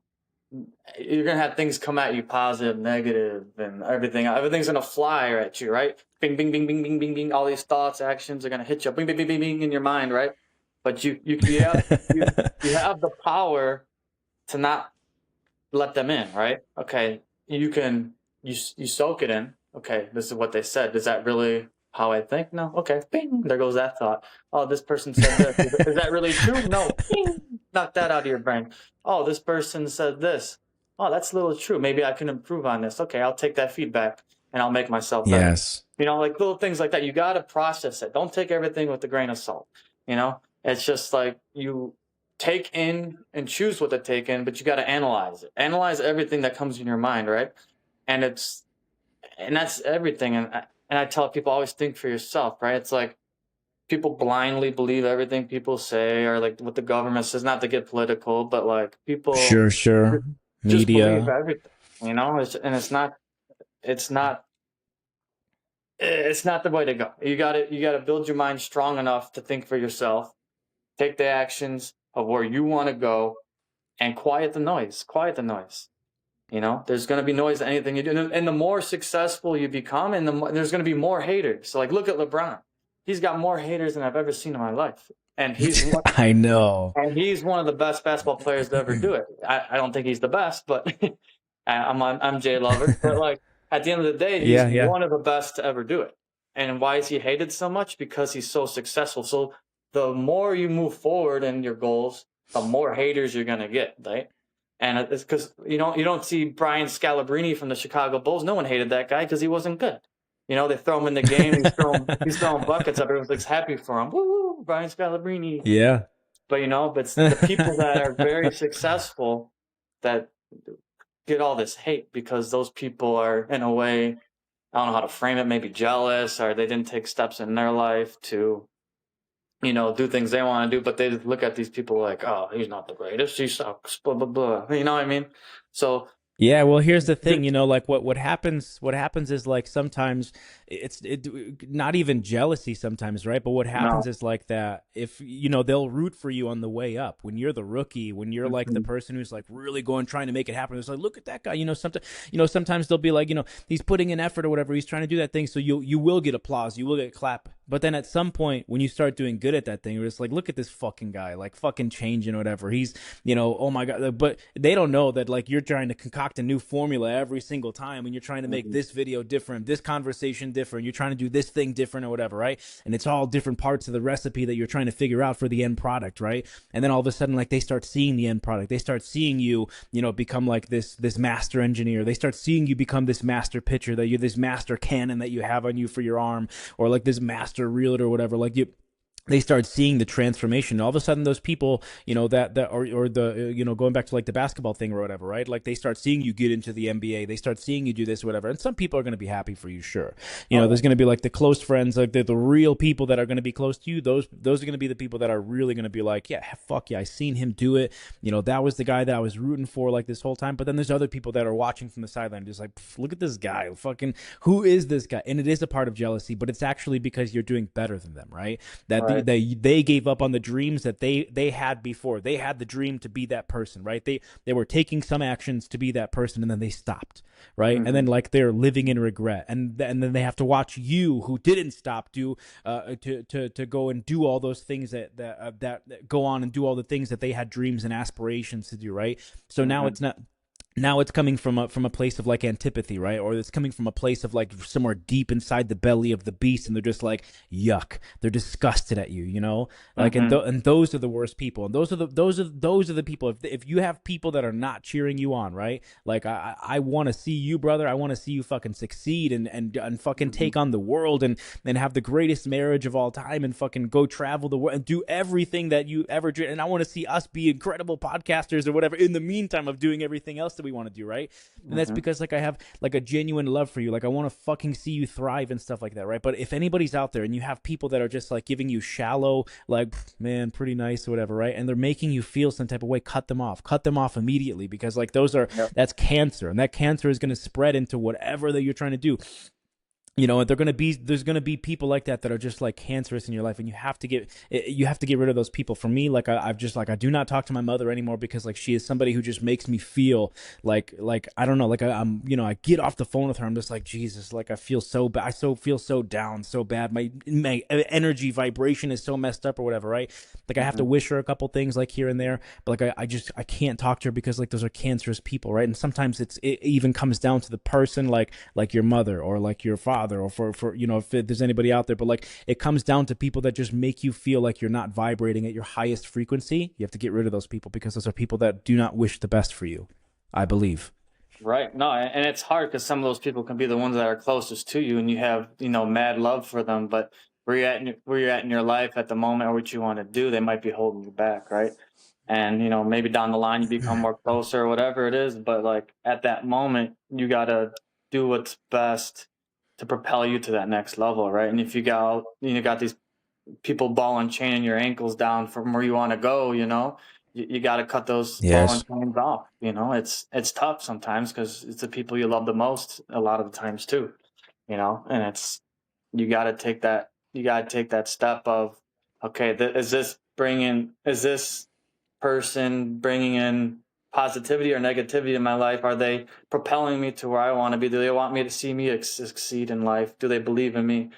You're gonna have things come at you, positive, negative, and everything. Everything's gonna fly at you, right? Bing, bing, bing, bing, bing, bing, bing. All these thoughts, actions are gonna hit you, bing, bing, bing, bing, bing, in your mind, right? But you have the power to not let them in, right? Okay, you soak it in. Okay, this is what they said. Is that really how I think? No. Okay, bing. There goes that thought. Oh, this person said this. Is that really true? No. Bing. Knock that out of your brain. Oh, this person said this. Oh, that's a little true. Maybe I can improve on this. Okay, I'll take that feedback and I'll make myself better. Yes. Like little things like that. You got to process it. Don't take everything with a grain of salt. It's just like you take in and choose what to take in, but you got to analyze it. Analyze everything that comes in your mind, right? And that's everything. And I tell people always think for yourself, right? It's like people blindly believe everything people say or like what the government says, not to get political, but like people Sure, sure. just believe Media. everything, and it's not the way to go. You got to build your mind strong enough to think for yourself, take the actions of where you want to go, and quiet the noise. Quiet the noise. There's going to be noise in anything you do. And the more successful you become, and there's going to be more haters. So, like, look at LeBron. He's got more haters than I've ever seen in my life. And he's one, I know. and he's one of the best basketball players to ever do it. I don't think he's the best, but I'm Jay Lover. But, like, at the end of the day, he's Yeah, yeah. one of the best to ever do it. And why is he hated so much? Because he's so successful. So, the more you move forward in your goals, the more haters you're going to get, right? And it's because you don't see Brian Scalabrine from the Chicago Bulls. No one hated that guy because he wasn't good. They throw him in the game. He's throwing buckets up. Everyone's happy for him. Woo, Brian Scalabrine. Yeah. But it's the people that are very successful that get all this hate because those people are, in a way, I don't know how to frame it, maybe jealous, or they didn't take steps in their life to do things they want to do, but they look at these people like, oh, he's not the greatest, he sucks, blah blah blah. You know what I mean? So, Yeah, well, here's the thing, like what happens is like sometimes not even jealousy sometimes, right? But what happens no. is like that if they'll root for you on the way up when you're the rookie, when you're like the Mhm. person who's like really going trying to make it happen. It's like, look at that guy, sometimes they'll be like, he's putting in effort or whatever, he's trying to do that thing, so you will get applause, you will get But then at some point, when you start doing good at that thing, you're just like, look at this fucking guy, like fucking changing or whatever. He's, oh my God. But they don't know that like you're trying to concoct a new formula every single time and you're trying to make Mhm. this video different, this conversation different. You're trying to do this thing different or whatever, right? And it's all different parts of the recipe that you're trying to figure out for the end product, right? And then all of a sudden, like they start seeing the end product. They start seeing you, become like this master engineer. They start seeing you become this master pitcher, that you're this master cannon that you have on you for your arm, or like this master reeler or whatever. Like they start seeing the transformation. All of a sudden, those people, that or the going back to like the basketball thing or whatever, right? Like they start seeing you get into the NBA. They start seeing you do this or whatever. And some people are going to be happy for you, sure. Oh There's going to be like the close friends, like the real people that are going to be close to you. Those are going to be the people that are really going to be like, yeah, fuck yeah, I seen him do it. That was the guy that I was rooting for like this whole time. But then there's other people that are watching from the sideline, just like, look at this guy, fucking, who is this guy? And it is a part of jealousy, but it's actually because you're doing better than them, right? That right. they gave up on the dreams that they had before. They had the dream to be that person, right? They were taking some actions to be that person, and then they stopped, right? And then Hmm. like they're living in regret, and then they have to watch you who didn't stop to go and do all those things that go on and do all the things that they had dreams and aspirations to do, right? So now Hmm. it's not, now it's coming from a place of like antipathy, right? Or it's coming from a place of like somewhere deep inside the belly of the beast, and they're just like, yuck, they're disgusted at you, like, Hmm. and those are the worst people, and those are the people. If you have people that are not cheering you on, right? Like I want to see you, brother. I want to see you fucking succeed and fucking Hmm. take on the world and have the greatest marriage of all time and fucking go travel the world and do everything that you ever did. And I want to see us be incredible podcasters or whatever in the meantime of doing everything else that we want to do, right? And that's Hmm. because like I have like a genuine love for you. Like I want to fucking see you thrive and stuff like that, right? But if anybody's out there and you have people that are just like giving you shallow, like, man, pretty nice or whatever, right? And they're making you feel some type of way, cut them off. Cut them off immediately, because like Yep. that's cancer, and that cancer is going to spread into whatever that you're trying to do. There's gonna be people like that are just like cancerous in your life, and you have to get rid of those people. For me, like I've just like, I do not talk to my mother anymore, because like she is somebody who just makes me feel like I don't know, like I'm I get off the phone with her, I'm just like, Jesus, like I feel so bad, feel so down, so bad, my energy vibration is so messed up or whatever, right? Like I have to Hmm. wish her a couple things like here and there, but like I can't talk to her, because like those are cancerous people, right? And sometimes it even comes down to the person, like your mother or like your father, or for if there's anybody out there. But like it comes down to people that just make you feel like you're not vibrating at your highest frequency. You have to get rid of those people, because those are people that do not wish the best for you, I believe. Right. No, and it's hard because some of those people can be the ones that are closest to you, and you have mad love for them. But where you're at in your life at the moment, or what you want to do, they might be holding you back, right? And maybe down the line you become more closer or whatever it is. But like at that moment, you gotta do what's best to propel you to that next level, right? And if you got these people ball and chaining your ankles down from where you want to go, you got to cut those ball and Yes. chains off. It's tough sometimes because it's the people you love the most a lot of the times too, and it's you got to take that step of, okay, is this person bringing in positivity or negativity in my life? Are they propelling me to where I want to be? Do they want me to see me succeed in life? Do they believe in me?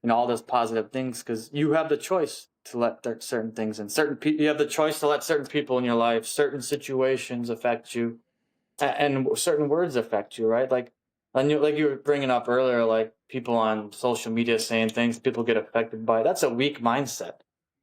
All those positive things, because you have the choice to let certain things in. You have the choice to let certain people in your life, certain situations affect you, and certain words affect you, right? Like you were bringing up earlier, like people on social media saying things, people get affected by. That's a weak mindset,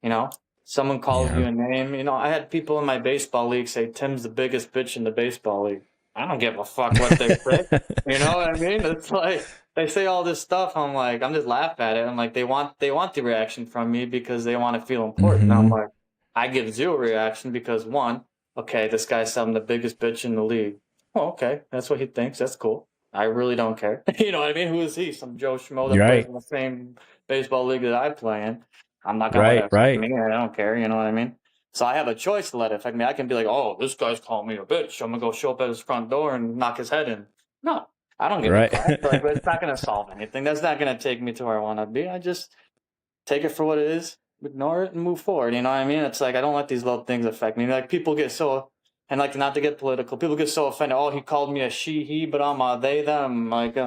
you know. Someone calls Yeah. you a name. I had people in my baseball league say Tim's the biggest bitch in the baseball league. I don't give a fuck what they say. You know what I mean? It's like they say all this stuff. I'm like, I'm just laughing at it. I'm like, they want the reaction from me because they want to feel important. And I'm Mm-hmm. like, I give zero reaction because one, okay, this guy's I'm the biggest bitch in the league. Oh, okay. That's what he thinks. That's cool. I really don't care. You know what I mean? Who is he? Some Joe Schmo that You're plays right. in the same baseball league that I play in. I'm not gonna let it Right. affect Right. me. I don't care. You know what I mean? So I have a choice to let it affect me. I can be like, oh, this guy's calling me a bitch. I'm gonna go show up at his front door and knock his head in. No, I don't give a Right. crap. Like, but it's not gonna solve anything. That's not gonna take me to where I want to be. I just take it for what it is, ignore it, and move forward. You know what I mean? It's like I don't let these little things affect me. Like people get so, and like not to get political, people get so offended. Oh, he called me a she, he, but I'm a they, them. Like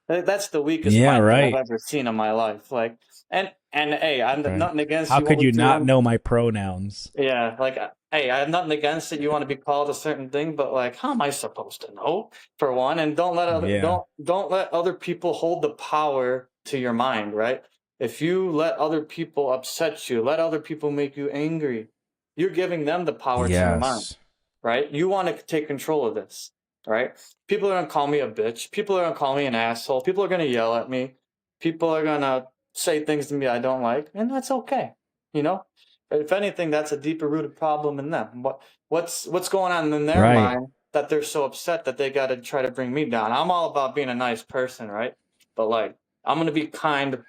that's the weakest Yeah. mindset I've Right. ever seen in my life. Like, and And hey, I'm Right. nothing against How you could want you to. not know my pronouns? Yeah, like, hey, I have nothing against it. You want to be called a certain thing, but like, how am I supposed to know? For one, and Yeah. don't let other people hold the power to your mind, right? If you let other people upset you, let other people make you angry, you're giving them the power to your mind, Yes. right? You want to take control of this, right? People are gonna call me a bitch. People are gonna call me an asshole. People are gonna yell at me. People are gonna say things to me I don't like, and that's okay, you know. If anything, that's a deeper rooted problem in them. What's going on in their Right. mind that they're so upset that they got to try to bring me down? I'm all about being a nice person, right? But like, I'm gonna be kind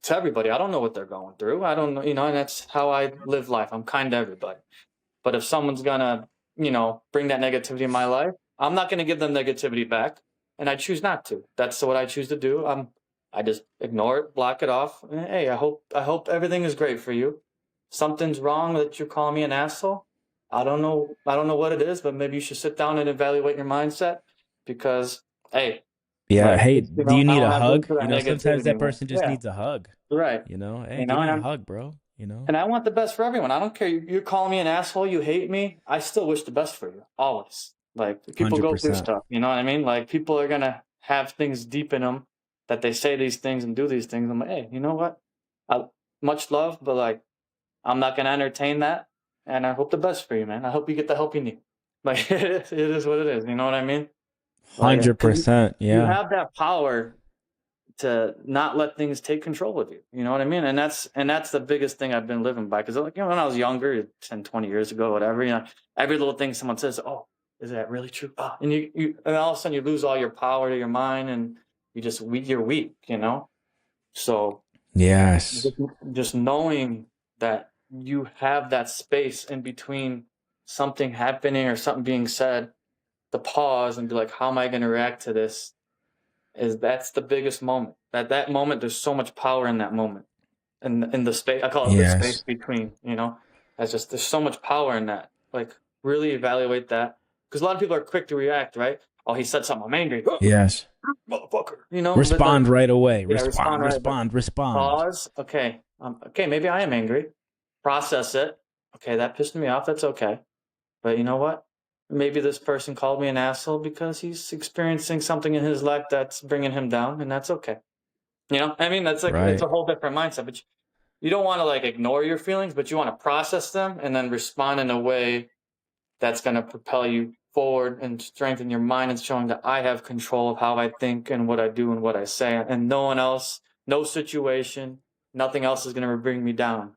to everybody. I don't know what they're going through. I don't know, and that's how I live life. I'm kind to everybody. But if someone's gonna, bring that negativity in my life, I'm not gonna give them negativity back, and I choose not to. That's what I choose to do. I just ignore it, block it off. And, hey, I hope everything is great for you. Something's wrong that you're calling me an asshole. I don't know what it is, but maybe you should sit down and evaluate your mindset because, hey, Yeah. like, Hey, do you I need don't a have room hug? for that Sometimes negativity, that man. person just Yeah, needs a hug. right. Hey, You know, give and me a I'm hug, bro. and I want the best for everyone. I don't care. You're calling me an asshole. You hate me. I still wish the best for you. Always. Like, people go through 100%. stuff. You know what I mean? Like, people are gonna have things deep in them that they say these things and do these things. I'm like, hey, you know what? I, much love, but like, I'm not gonna entertain that. And I hope the best for you, man. I hope you get the help you need. Like, it is what it is. You know what I mean? Like, because you 100%. you Yeah. have that power to not let things take control of you. You know what I mean? And that's the biggest thing I've been living by. Because, like, when I was younger, 10, 20 years ago, whatever, every little thing someone says, oh, is that really true? Oh, and and all of a sudden you lose all your power to your mind, and you're weak. So Yes. just, just knowing that you have that space in between something happening or something being said, to pause and be like, how am I going to react to this? That's the biggest moment. That moment, there's so much power in that moment. And in the space, I call it the space Yes. between. That's just there's so much power in that. Like, really evaluate that, because a lot of people are quick to react, right? Oh, he said something. I'm angry, Yes. motherfucker. But like, Respond right away. yeah, respond Respond, right, but respond, respond. pause. Okay, okay, maybe I am angry. Process it. Okay, that pissed me off. That's okay. But you know what? Maybe this person called me an asshole because he's experiencing something in his life that's bringing him down, and that's okay. I mean, that's like, it's a Right. whole different mindset. But you don't want to like ignore your feelings, but you want to process them and then respond in a way that's going to propel you forward and strengthen your mind, and showing that I have control of how I think and what I do and what I say, and no one else, no situation, nothing else is going to bring me down.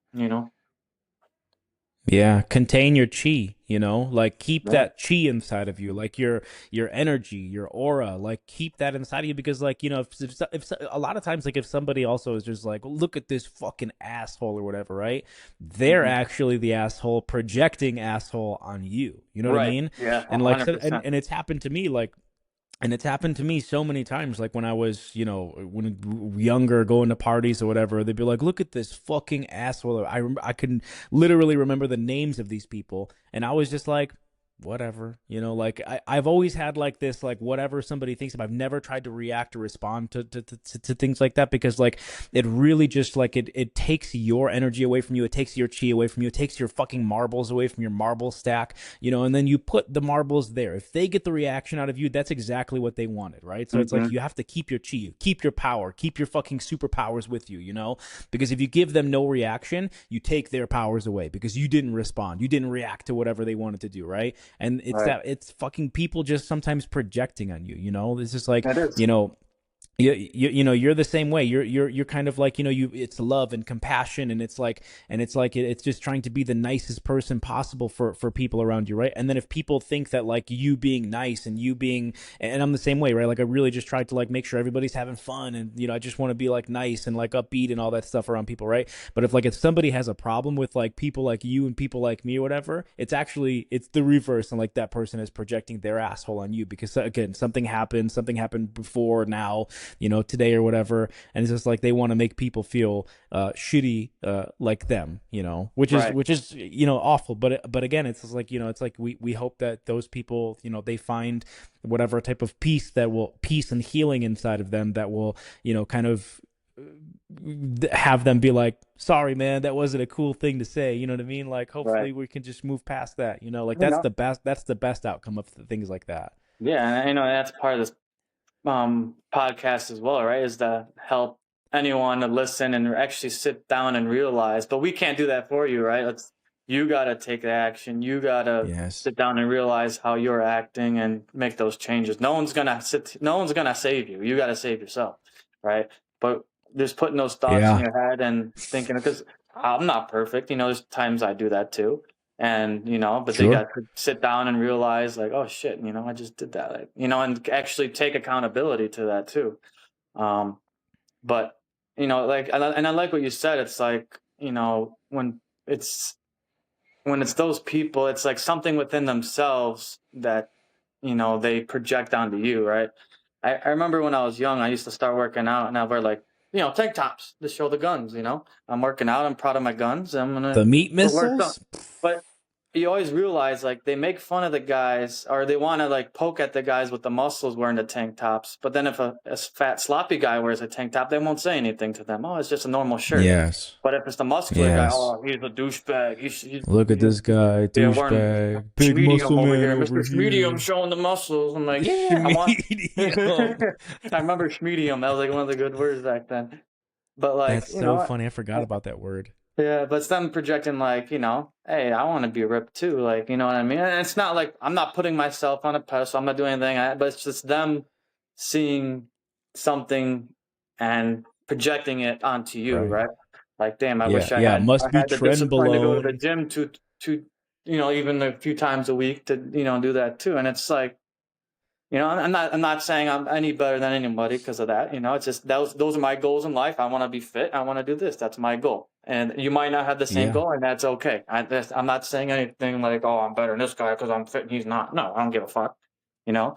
Yeah, contain your chi, like keep Right. that chi inside of you, like your energy, your aura, like keep that inside of you because like, if a lot of times like if somebody also is just like, look at this fucking asshole or whatever, right? They're Hmm. actually the asshole projecting asshole on you. You know what I Right. mean? Yeah. And like so, and 100%. and it's happened to me like and it's happened to me so many times, like when I was, when younger, going to parties or whatever. They'd be like, "Look at this fucking asshole." I can literally remember the names of these people, and I was just like, "Whatever," Like I've always had like this, like whatever somebody thinks of. I've never tried to react or respond to things like that because like it really just like it takes your energy away from you. It takes your chi away from you. It takes your fucking marbles away from your marble stack, and then you put the marbles there. If they get the reaction out of you, that's exactly what they wanted, right? So it's like Hmm. you have to keep your chi, keep your power, keep your fucking superpowers with you, because if you give them no reaction, you take their powers away because you didn't respond, you didn't react to whatever they wanted to do, right? And Right. it's fucking people just sometimes projecting on you, It's just like, That is. you know, you're the same way. You're kind of like, it's love and compassion, and it's like it's just trying to be the nicest person possible for people around you, right? And then if people think that like you being nice and you being, and I'm the same way, right? Like I really just try to like make sure everybody's having fun, and I just want to be like nice and like upbeat and all that stuff around people, right? But if somebody has a problem with like people like you and people like me or whatever, it's the reverse, and like that person is projecting their asshole on you because again, something happened before now, today or whatever. And it's just like they want to make people feel shitty, like them, which is Right. which is awful. But again, it's just like, it's like we hope that those people, they find whatever type of peace and healing inside of them that will, kind of have them be like, sorry, man, that wasn't a cool thing to say. You know what I mean? Like, Right. hopefully we can just move past that. You know, like You know. that's the best outcome of things like that. Yeah, and that's part of this podcast as well, right? Is to help anyone to listen and actually sit down and realize. But we can't do that for you, right? You got to take the action. You got to Yes. sit down and realize how you're acting and make those changes. No one's gonna sit. No one's gonna save you. You got to save yourself, right? But just putting those thoughts in Yeah. your head and thinking, because I'm not perfect. There's times I do that too. And but they Sure. got to sit down and realize, like, oh shit, I just did that, like, and actually take accountability to that too. um but like, and I like what you said. It's like, it's when it's those people, it's like something within themselves that they project onto you, right? I remember when I was young, I used to start working out, and I wear, like, tank tops to show the guns. I'm working out, I'm proud of my guns, I'm gonna The meat go work out. missiles? But you always realize, like, they make fun of the guys, or they want to, like, poke at the guys with the muscles wearing the tank tops. But then if a fat sloppy guy wears a tank top, they won't say anything to them. Oh, it's just a normal shirt. Yes. But if it's the muscular guy, Yes. oh, he's a douchebag. Look at this guy, Yeah, wearing douchebag, big Schmedium muscle over man here. over Mr. Schmedium here. showing the muscles. I'm like, yeah, I want. Medium. I remember Schmedium. That was like one of the good words back then. But, like, That's so funny. I forgot about that word. yeah, but it's them projecting, like, hey, I want to be ripped too. Like, you know what I mean? And it's not like I'm not putting myself on a pedestal. I'm not doing anything, but it's just them seeing something and projecting it onto you, Right. right? Like, damn, I Yeah. wish I Yeah. had Must be the discipline to go to the Trenbolone. gym to even a few times a week to do that too. And it's like, I'm not saying I'm any better than anybody because of that. It's just those are my goals in life. I want to be fit. I want to do this. That's my goal. And you might not have the same Yeah. goal, and that's okay. I'm not saying anything like, oh, I'm better than this guy because I'm fit and he's not. No, I don't give a fuck. You know,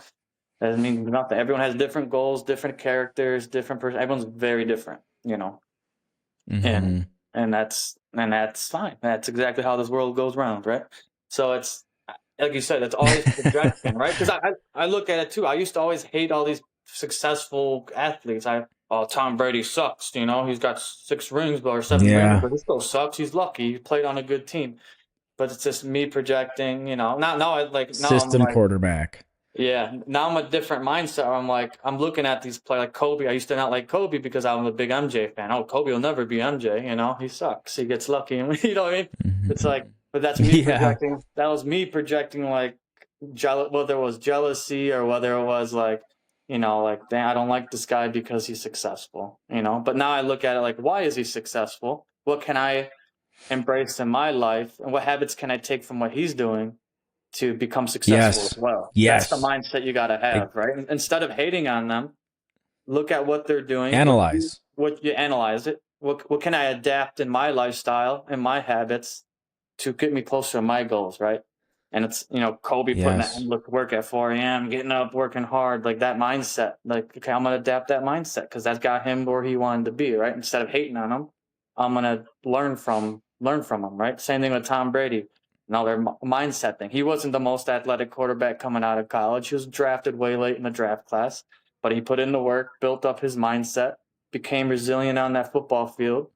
doesn't mean nothing. Everyone has different goals, different characters, different person. Everyone's very different. And Hmm. that's fine. That's exactly how this world goes round, right? So it's like you said, it's always projection, right? Because I look at it too. I used to always hate all these successful athletes. Tom Brady sucks. He's got 6 rings or 7 rings, Yeah. but he still sucks. He's lucky. He played on a good team. But it's just me projecting. Now I'm System like, quarterback. yeah. Now I'm a different mindset. Where I'm like, I'm looking at these players like Kobe. I used to not like Kobe because I'm a big MJ fan. Oh, Kobe will never be MJ. He sucks. He gets lucky. You know what I mean? It's like, Hmm. but that's me Yeah. projecting. That was me projecting, like, whether it was jealousy or whether it was like, like, damn, I don't like this guy because he's successful. But now I look at it like, why is he successful? What can I embrace in my life, and what habits can I take from what he's doing to become successful as Yes. well? That's the Yes. mindset you got to I, have, right? Instead of hating on them, look at what they're doing. analyze. What you analyze it. What can I adapt in my lifestyle and my habits to get me closer to my goals, right? And it's, Kobe putting that Yes. endless work at 4 a.m., getting up, working hard, like that mindset. Like, okay, I'm gonna adapt that mindset because that's got him where he wanted to be, right? Instead of hating on him, I'm gonna learn from him, right? Same thing with Tom Brady. Another mindset thing. He wasn't the most athletic quarterback coming out of college. He was drafted way late in the draft class, but he put in the work, built up his mindset, became resilient on that football field,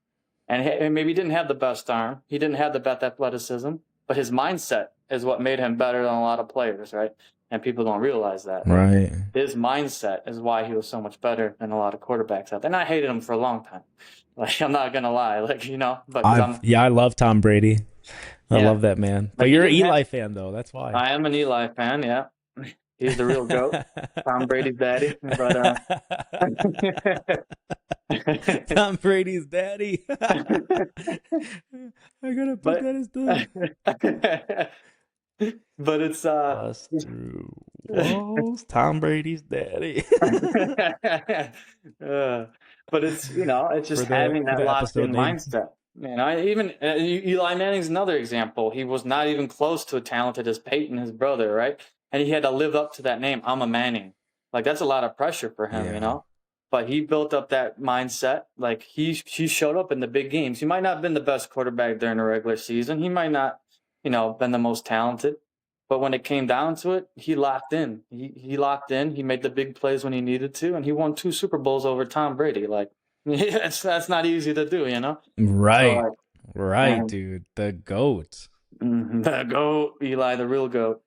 and maybe he didn't have the best arm. He didn't have the best athleticism, but his mindset is what made him better than a lot of players, right? And people don't realize that. Like, Right. his mindset is why he was so much better than a lot of quarterbacks out there. And I hated him for a long time. Like, I'm not gonna lie, like, but because I love Tom Brady. I yeah, love that man. But like, he you're an didn't have. Eli fan though. That's why. I am an Eli fan. Yeah, he's the real goat. Tom Brady's daddy, but Tom Brady's daddy. I gotta put but that as the but it's bust through walls. Tom Brady's daddy. uh, but it's it's for just the having for that the locked episode in name. mindset. Even Eli Manning's another example. He was not even close to as talented as Peyton, his brother, right? And he had to live up to that name. I'm a Manning. Like, that's a lot of pressure for him, Yeah. But he built up that mindset. Like, he showed up in the big games. He might not have been the best quarterback during the regular season. He might not, been the most talented. But when it came down to it, he locked in. He locked in. He made the big plays when he needed to, and he won 2 Super Bowls over Tom Brady. Like, Yeah, that's not easy to do, you know. So Right. like, Right, and dude. The goat. the goat, Eli, the real goat.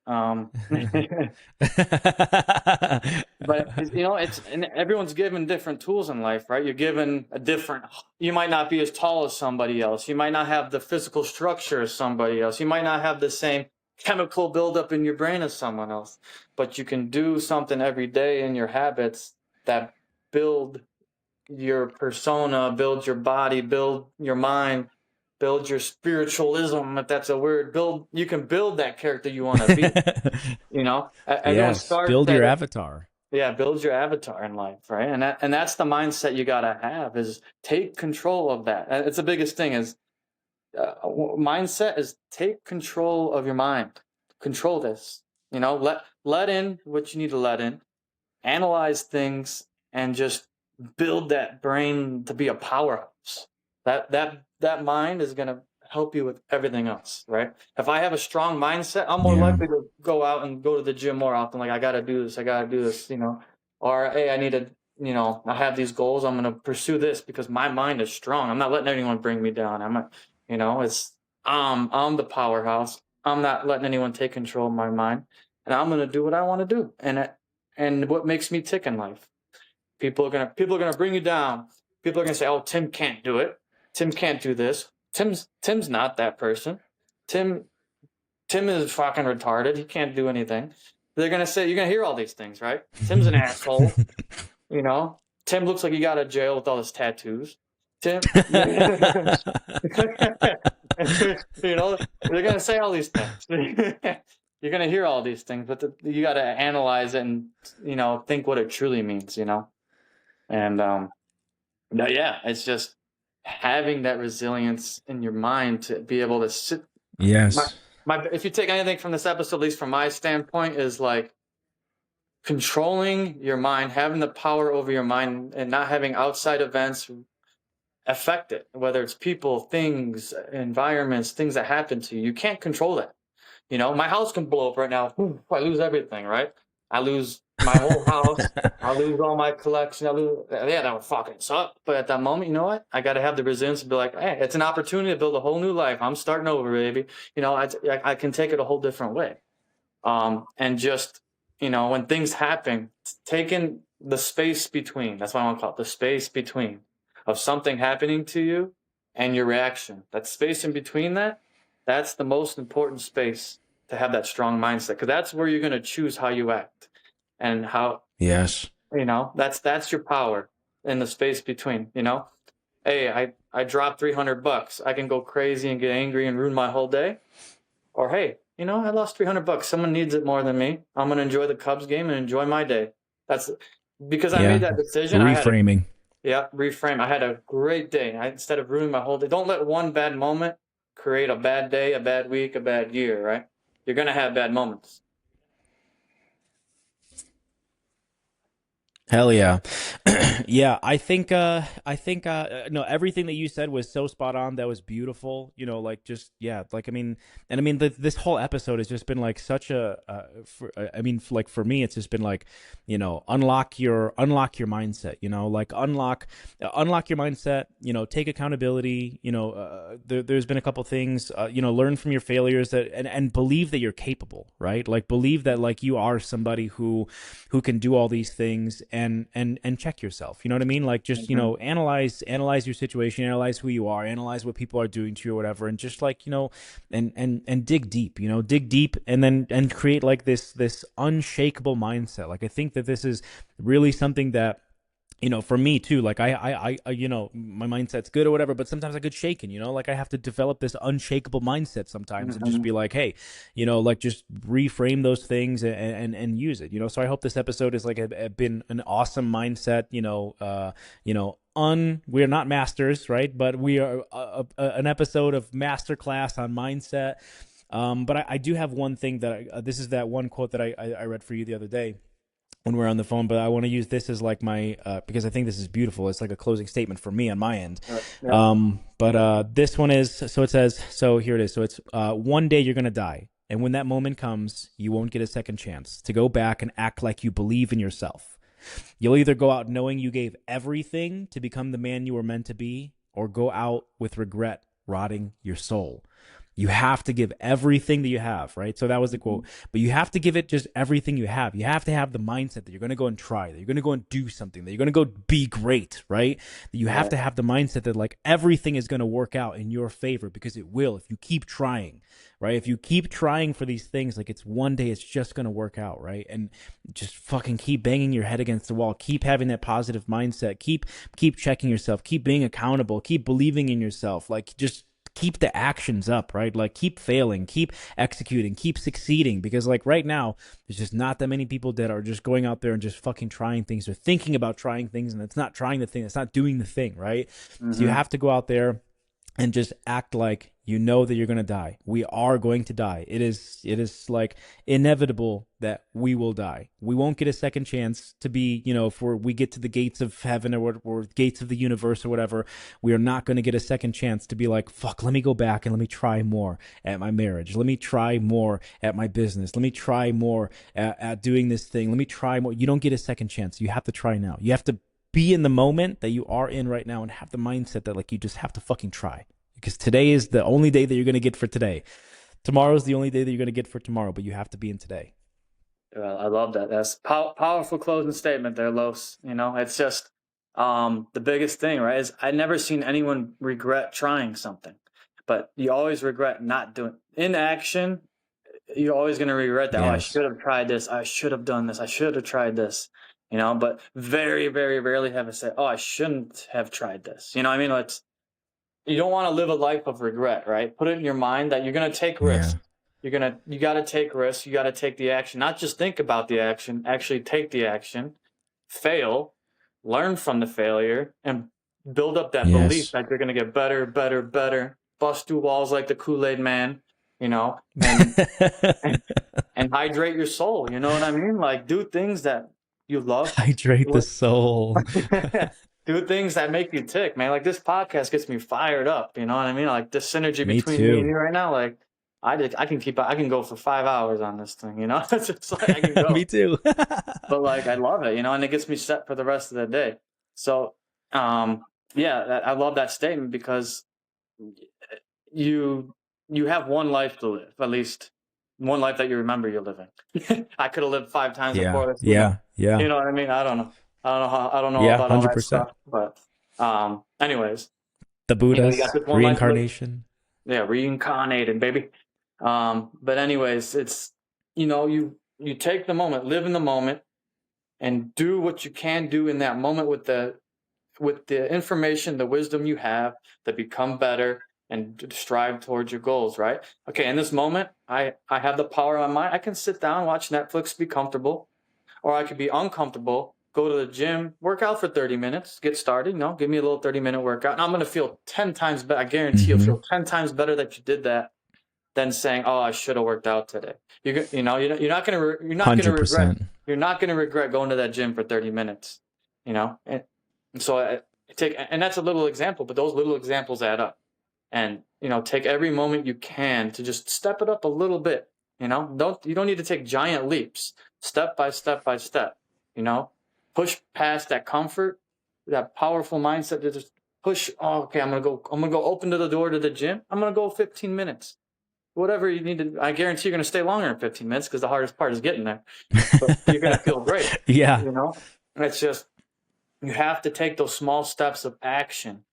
But you know, it's and everyone's given different tools in life, right? You're given a different. You might not be as tall as somebody else. You might not have the physical structure as somebody else. You might not have the same chemical buildup in your brain as someone else. But you can do something every day in your habits that build your persona, build your body, build your mind, build your spiritualism, if that's a word. Build. You can build that character you want to be. You know, everyone Yes, starts build at your it. avatar. Yeah, build your avatar in life, right? And that's the mindset you gotta have is take control of that. It's the biggest thing is mindset is take control of your mind. Control this. You know, let in what you need to let in, analyze things, and just build that brain to be a powerhouse. That mind is gonna help you with everything else, right? If I have a strong mindset, I'm more Yeah. likely to go out and go to the gym more often. Like I gotta do this, I gotta do this, you know. Or hey, I need to, you know, I have these goals. I'm gonna pursue this because my mind is strong. I'm not letting anyone bring me down. I'm not, you know, it's I'm the powerhouse. I'm not letting anyone take control of my mind, and I'm gonna do what I want to do. And what makes me tick in life. People are gonna bring you down. People are gonna say, "Oh, Tim can't do it. Tim can't do this. Tim's not that person. Tim Tim is fucking retarded. He can't do anything." They're gonna say you're gonna hear all these things, right? Tim's an asshole. You know, Tim looks like he got out of jail with all his tattoos. Tim, you know, they're gonna say all these things. You're gonna hear all these things, but you got to analyze it and think what it truly means. And no, yeah, it's just having that resilience in your mind to be able to sit. My, Yes. if you take anything from this episode, at least from my standpoint, is like controlling your mind, having the power over your mind, and not having outside events affect it. Whether it's people, things, environments, things that happen to you, you can't control that. You know, my house can blow up right now. I lose everything, right? I lose my whole house. I lose all my collection. I lose, yeah, that would fucking suck. But at that moment, you know what? I got to have the resilience to be like, hey, it's an opportunity to build a whole new life. I'm starting over, baby. You know, I can take it a whole different way. And just, when things happen, taking the space between, that's what I want to call it, the space between of something happening to you and your reaction. That space in between that's the most important space to have that strong mindset because that's where you're going to choose how you act and how, Yes. that's your power in the space between, hey, I dropped $300. I can go crazy and get angry and ruin my whole day. Or hey, I lost $300. Someone needs it more than me. I'm gonna enjoy the Cubs game and enjoy my day. That's because I made Yeah. that decision. Reframing. Reframe. I had a great day. Instead of ruining my whole day, don't let one bad moment create a bad day, a bad week, a bad year. Right? You're gonna have bad moments. Hell yeah. Yeah, I think no, everything that you said was so spot on. That was beautiful. Like just yeah, like this whole episode has just been like such a like for me it's just been like, unlock your mindset, like unlock your mindset, take accountability, there's been a couple things, learn from your failures and believe that you're capable, right? Like believe that like you are somebody who can do all these things and check yourself. You know what I mean? Like just, Mm-hmm. analyze your situation, analyze who you are, analyze what people are doing to you or whatever, and just like, and dig deep, dig deep and then and create like this unshakable mindset. Like I think that this is really something that for me too, like I my mindset's good or whatever, but sometimes I get shaken, like I have to develop this unshakable mindset sometimes and just Mm-hmm. be like, hey, like just reframe those things and use it, so I hope this episode is like been an awesome mindset, we're not masters, right? But we are an episode of masterclass on mindset. But I do have one thing that this is that one quote that I read for you the other day when we're on the phone, but I want to use this as like my because I think this is beautiful. It's like a closing statement for me on my end. Yeah. But this one is, so it says, so here it is. So it's one day you're gonna die, and when that moment comes, you won't get a second chance to go back and act like you believe in yourself. You'll either go out knowing you gave everything to become the man you were meant to be, or go out with regret rotting your soul. You have to give everything that you have, right? So that was the quote. But you have to give it just everything you have. You have to have the mindset that you're going to go and try, that you're going to go and do something, that you're going to go be great, right? That you have Right. to have the mindset that like everything is going to work out in your favor, because it will if you keep trying, right? If you keep trying for these things, like it's one day it's just going to work out, right? And just fucking keep banging your head against the wall. Keep having that positive mindset. Keep checking yourself. Keep being accountable. Keep believing in yourself. Like just keep the actions up, right? Like keep failing, keep executing, keep succeeding. Because like right now, there's just not that many people that are just going out there and just fucking trying things or thinking about trying things, and it's not trying the thing, it's not doing the thing, right? So you Mm-hmm. have to go out there and just act like you know that you're going to die. We are going to die. It is like inevitable that we will die. We won't get a second chance to be, if we get to the gates of heaven or gates of the universe or whatever, we are not going to get a second chance to be like, fuck, let me go back and let me try more at my marriage. Let me try more at my business. Let me try more at doing this thing. Let me try more. You don't get a second chance. You have to try now. You have to be in the moment that you are in right now and have the mindset that like you just have to fucking try, because today is the only day that you're going to get for today. Tomorrow is the only day that you're going to get for tomorrow, but you have to be in today. Well, I love that. That's powerful closing statement there, Los. It's just the biggest thing, right? Is I never seen anyone regret trying something, but you always regret not doing. In action, you're always going to regret that. Oh, I Yes. should have tried this. I should have done this. I should have tried this. But very, very rarely have I said, "Oh, I shouldn't have tried this." You know what I mean? It's You don't want to live a life of regret, right? Put it in your mind that you're going to take risks. Yeah. You got to take risks. You got to take the action, not just think about the action, actually take the action, fail, learn from the failure, and build up that belief Yes. that you're going to get better, better, better, bust through walls like the Kool-Aid man, and, and, and hydrate your soul. You know what I mean? Like do things that you love. Hydrate the soul. Do things that make you tick, man. Like this podcast gets me fired up. You know what I mean? Like this synergy Me between me and too. you right now. Like I can go for 5 hours on this thing. It's just like I can Me go, too. but like I love it. And it gets me set for the rest of the day. So, yeah, I love that statement because you you have one life to live, at least one life that you remember you're living. I could have lived 5 times Yeah. before this. Yeah. Yeah. You know what I mean? I don't know. I don't know Yeah. about all that 100%. stuff, but anyways, The you got Buddhas, this one life to live. reincarnation. Yeah, reincarnated, baby. But anyways, it's you take the moment, live in the moment, and do what you can do in that moment with the information, the wisdom you have to become better and to strive towards your goals, right? Okay, in this moment, I have the power on my mind. I can sit down, watch Netflix, be comfortable, or I could be uncomfortable, go to the gym, work out for 30 minutes, get started, give me a little 30-minute workout. And I'm going to feel 10 times better. I guarantee you'll Mm-hmm. feel 10 times better that you did that than saying, "Oh, I should have worked out today." You're not going to regret 100%. going to that gym for 30 minutes, And so I take and that's a little example, but those little examples add up. And take every moment you can to just step it up a little bit. You don't need to take giant leaps, step by step by step. you know Push past that comfort, that powerful mindset to just push. Oh, okay, I'm gonna go open to the door to the gym. I'm gonna go 15 minutes, whatever you need to. I guarantee you're gonna stay longer than 15 minutes because the hardest part is getting there, but you're gonna feel great. Yeah. It's just you have to take those small steps of action,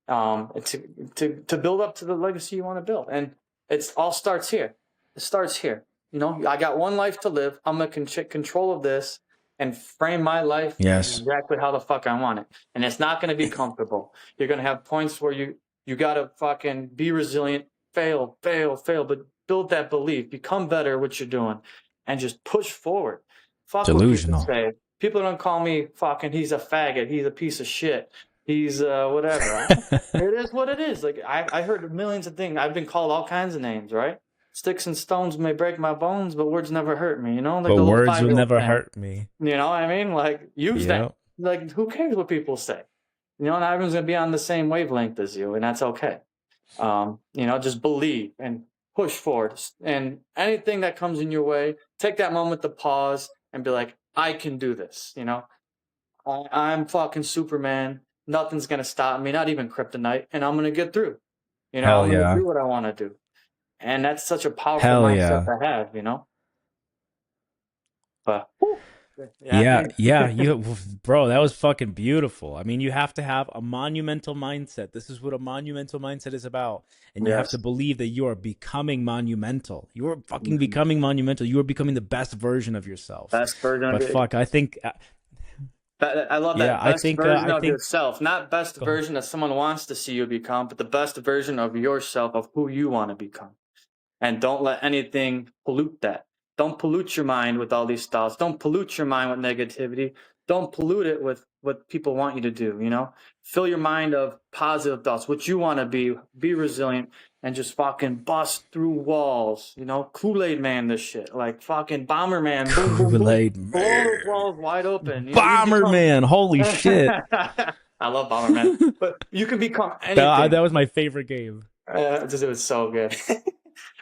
to build up to the legacy you want to build. And it's all starts here. It starts here. I got one life to live. I'm gonna control of this and frame my life Yes. exactly how the fuck I want it. And it's not gonna be comfortable. You're gonna have points where you gotta fucking be resilient, fail, fail, fail, but build that belief, become better at what you're doing, and just push forward. Fuck what people Delusional. say. People don't call me fucking he's a faggot, he's a piece of shit, he's whatever. It is what it is. Like I heard millions of things. I've been called all kinds of names, right? Sticks and stones may break my bones, but words never hurt me. Like But the little words will 5-year-old never saying. hurt me. You know what I mean? Like use that. Yep. Like who cares what people say? And everyone's gonna be on the same wavelength as you, and that's okay. Just believe and push forward. And anything that comes in your way, take that moment to pause and be like, I can do this. I'm fucking Superman. Nothing's gonna stop me, not even kryptonite, and I'm gonna get through. Hell I'm gonna yeah. do what I want to do, and that's such a powerful Hell mindset yeah. to have. But whew, yeah, Yeah, hey. yeah, bro, that was fucking beautiful. I mean, you have to have a monumental mindset. This is what a monumental mindset is about. And you have to Yes, believe that you are becoming monumental. You are fucking Mhm. becoming monumental. You are becoming the best version of yourself. Best version of But it. fuck, I think I love yeah, that, best version I of think yourself, not best go ahead. version that someone wants to see you become, but the best version of yourself, of who you want to become. And don't let anything pollute that. Don't pollute your mind with all these thoughts. Don't pollute your mind with negativity. Don't pollute it with what people want you to do. Fill your mind of positive thoughts, what you want to be resilient, and just fucking bust through walls. Kool-Aid man this shit. Like fucking Bomberman, boom, boom, boom. Kool-Aid Blow those man. walls wide open. You become Bomberman. Holy shit. I love Bomberman. But you can become That anything. was my favorite game. It was so good.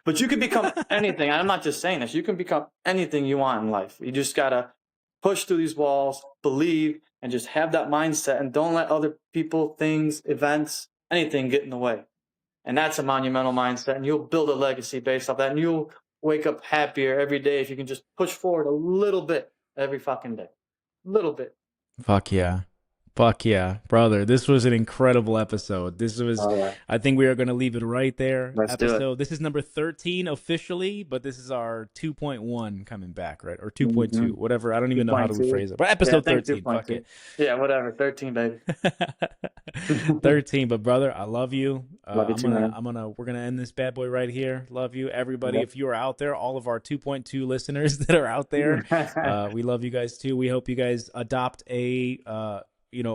But you can become anything. I'm not just saying this. You can become anything you want in life. You just gotta push through these walls, believe, and just have that mindset, and don't let other people, things, events, anything get in the way. And that's a monumental mindset. And you'll build a legacy based off that. And you'll wake up happier every day if you can just push forward a little bit every fucking day. Little bit. Fuck yeah. Fuck yeah, brother. This was an incredible episode. This was, All right. I think we are going to leave it right there. Let's do it. Episode, this is number 13 officially, but this is our 2.1 coming back, right? Or 2.2, Mm-hmm. whatever. I don't even know how to 2.2. rephrase it. But Yeah, I episode think 13, fuck 2.2. it. Yeah, whatever. 13, baby. 13, but brother, I love you. Love you too, man. We're gonna end this bad boy right here. Love you, everybody. Yep. If you are out there, all of our 2.2 listeners that are out there, we love you guys too. We hope you guys adopt a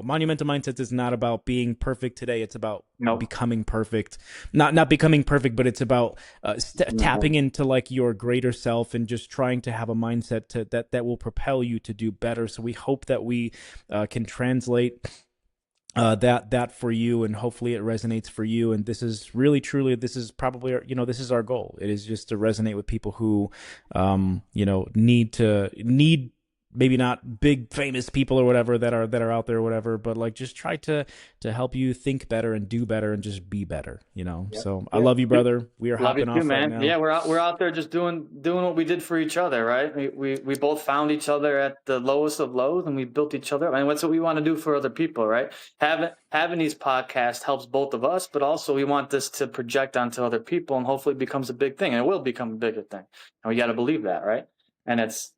monumental mindset is not about being perfect today. It's about Nope. becoming perfect. Not becoming perfect, but it's about No. tapping into like your greater self and just trying to have a mindset that will propel you to do better. So we hope that we can translate that for you, and hopefully it resonates for you. And this is really truly, this is probably this is our goal. It is just to resonate with people who need maybe not big famous people or whatever that are out there or whatever, but like just try to help you think better and do better and just be better. Yep. So I Yeah. love you, brother. We are Love you hopping too, off right man. now. Yeah, we're out there just doing what we did for each other, right? We both found each other at the lowest of lows, and we built each other up. And that's what we want to do for other people, right? Having these podcasts helps both of us, but also we want this to project onto other people, and hopefully it becomes a big thing, and it will become a bigger thing. And we got to believe that, right? And this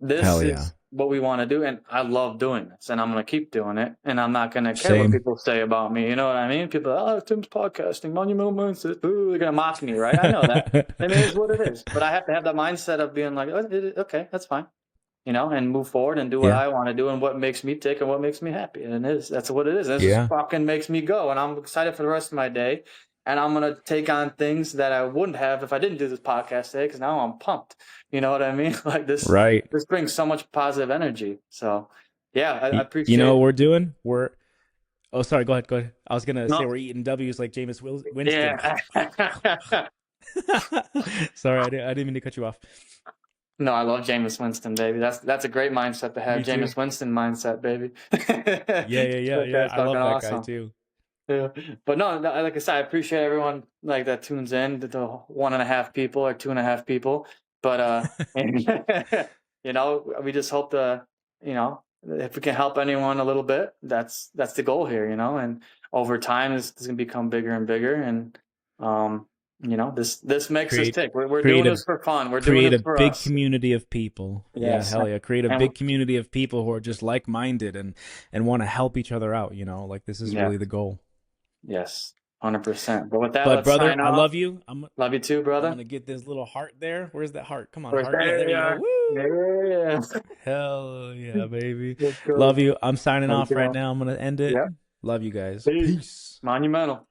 Hell yeah. is what we want to do, and I love doing this, and I'm going to keep doing it, and I'm not going to care what Same. people say about me. You know what I mean? People, oh, Tim's podcasting, monumental mindset. Ooh, they're going to mock me, right? I know that. And it is what it is. But I have to have that mindset of being like, oh, okay, that's fine, and move forward and do what Yeah. I want to do and what makes me tick and what makes me happy. And that's what it is. This just Yeah. fucking makes me go. And I'm excited for the rest of my day. And I'm going to take on things that I wouldn't have if I didn't do this podcast today, because now I'm pumped. You know what I mean? Like this Right. brings so much positive energy. So yeah, I appreciate. What we're doing? Oh, sorry. Go ahead. Go ahead. I was gonna say No, we're eating W's like Jameis Winston. yeah. Sorry, I didn't mean to cut you off. No, I love Jameis Winston, baby. That's a great mindset to have. Me too. Jameis Winston mindset, baby. Yeah. That's I fucking love that guy awesome. too. Yeah. But no, like I said, I appreciate everyone like that tunes in, the 1.5 people or 2.5 people. But we just hope if we can help anyone a little bit, that's the goal here. And over time, this is gonna become bigger and bigger, and this makes us create tick. We're doing create a this for fun. We're doing create this a for big us. community of people. Yeah, Yes, hell yeah. Create a and big community of people who are just like-minded and want to help each other out, like this is yeah, really the goal. yes, 100%. But with that, But let's brother, sign I off. love you. Love you too, I'm brother. gonna get this little heart there. Where's that heart? Come on, We're heart. Yeah, there there. you go. Yeah. Woo! Hell yeah, baby. Let's go. Love you. I'm signing Love you off too, right man. now. I'm gonna end it. Yeah. Love you guys. Peace. Peace. Monumental.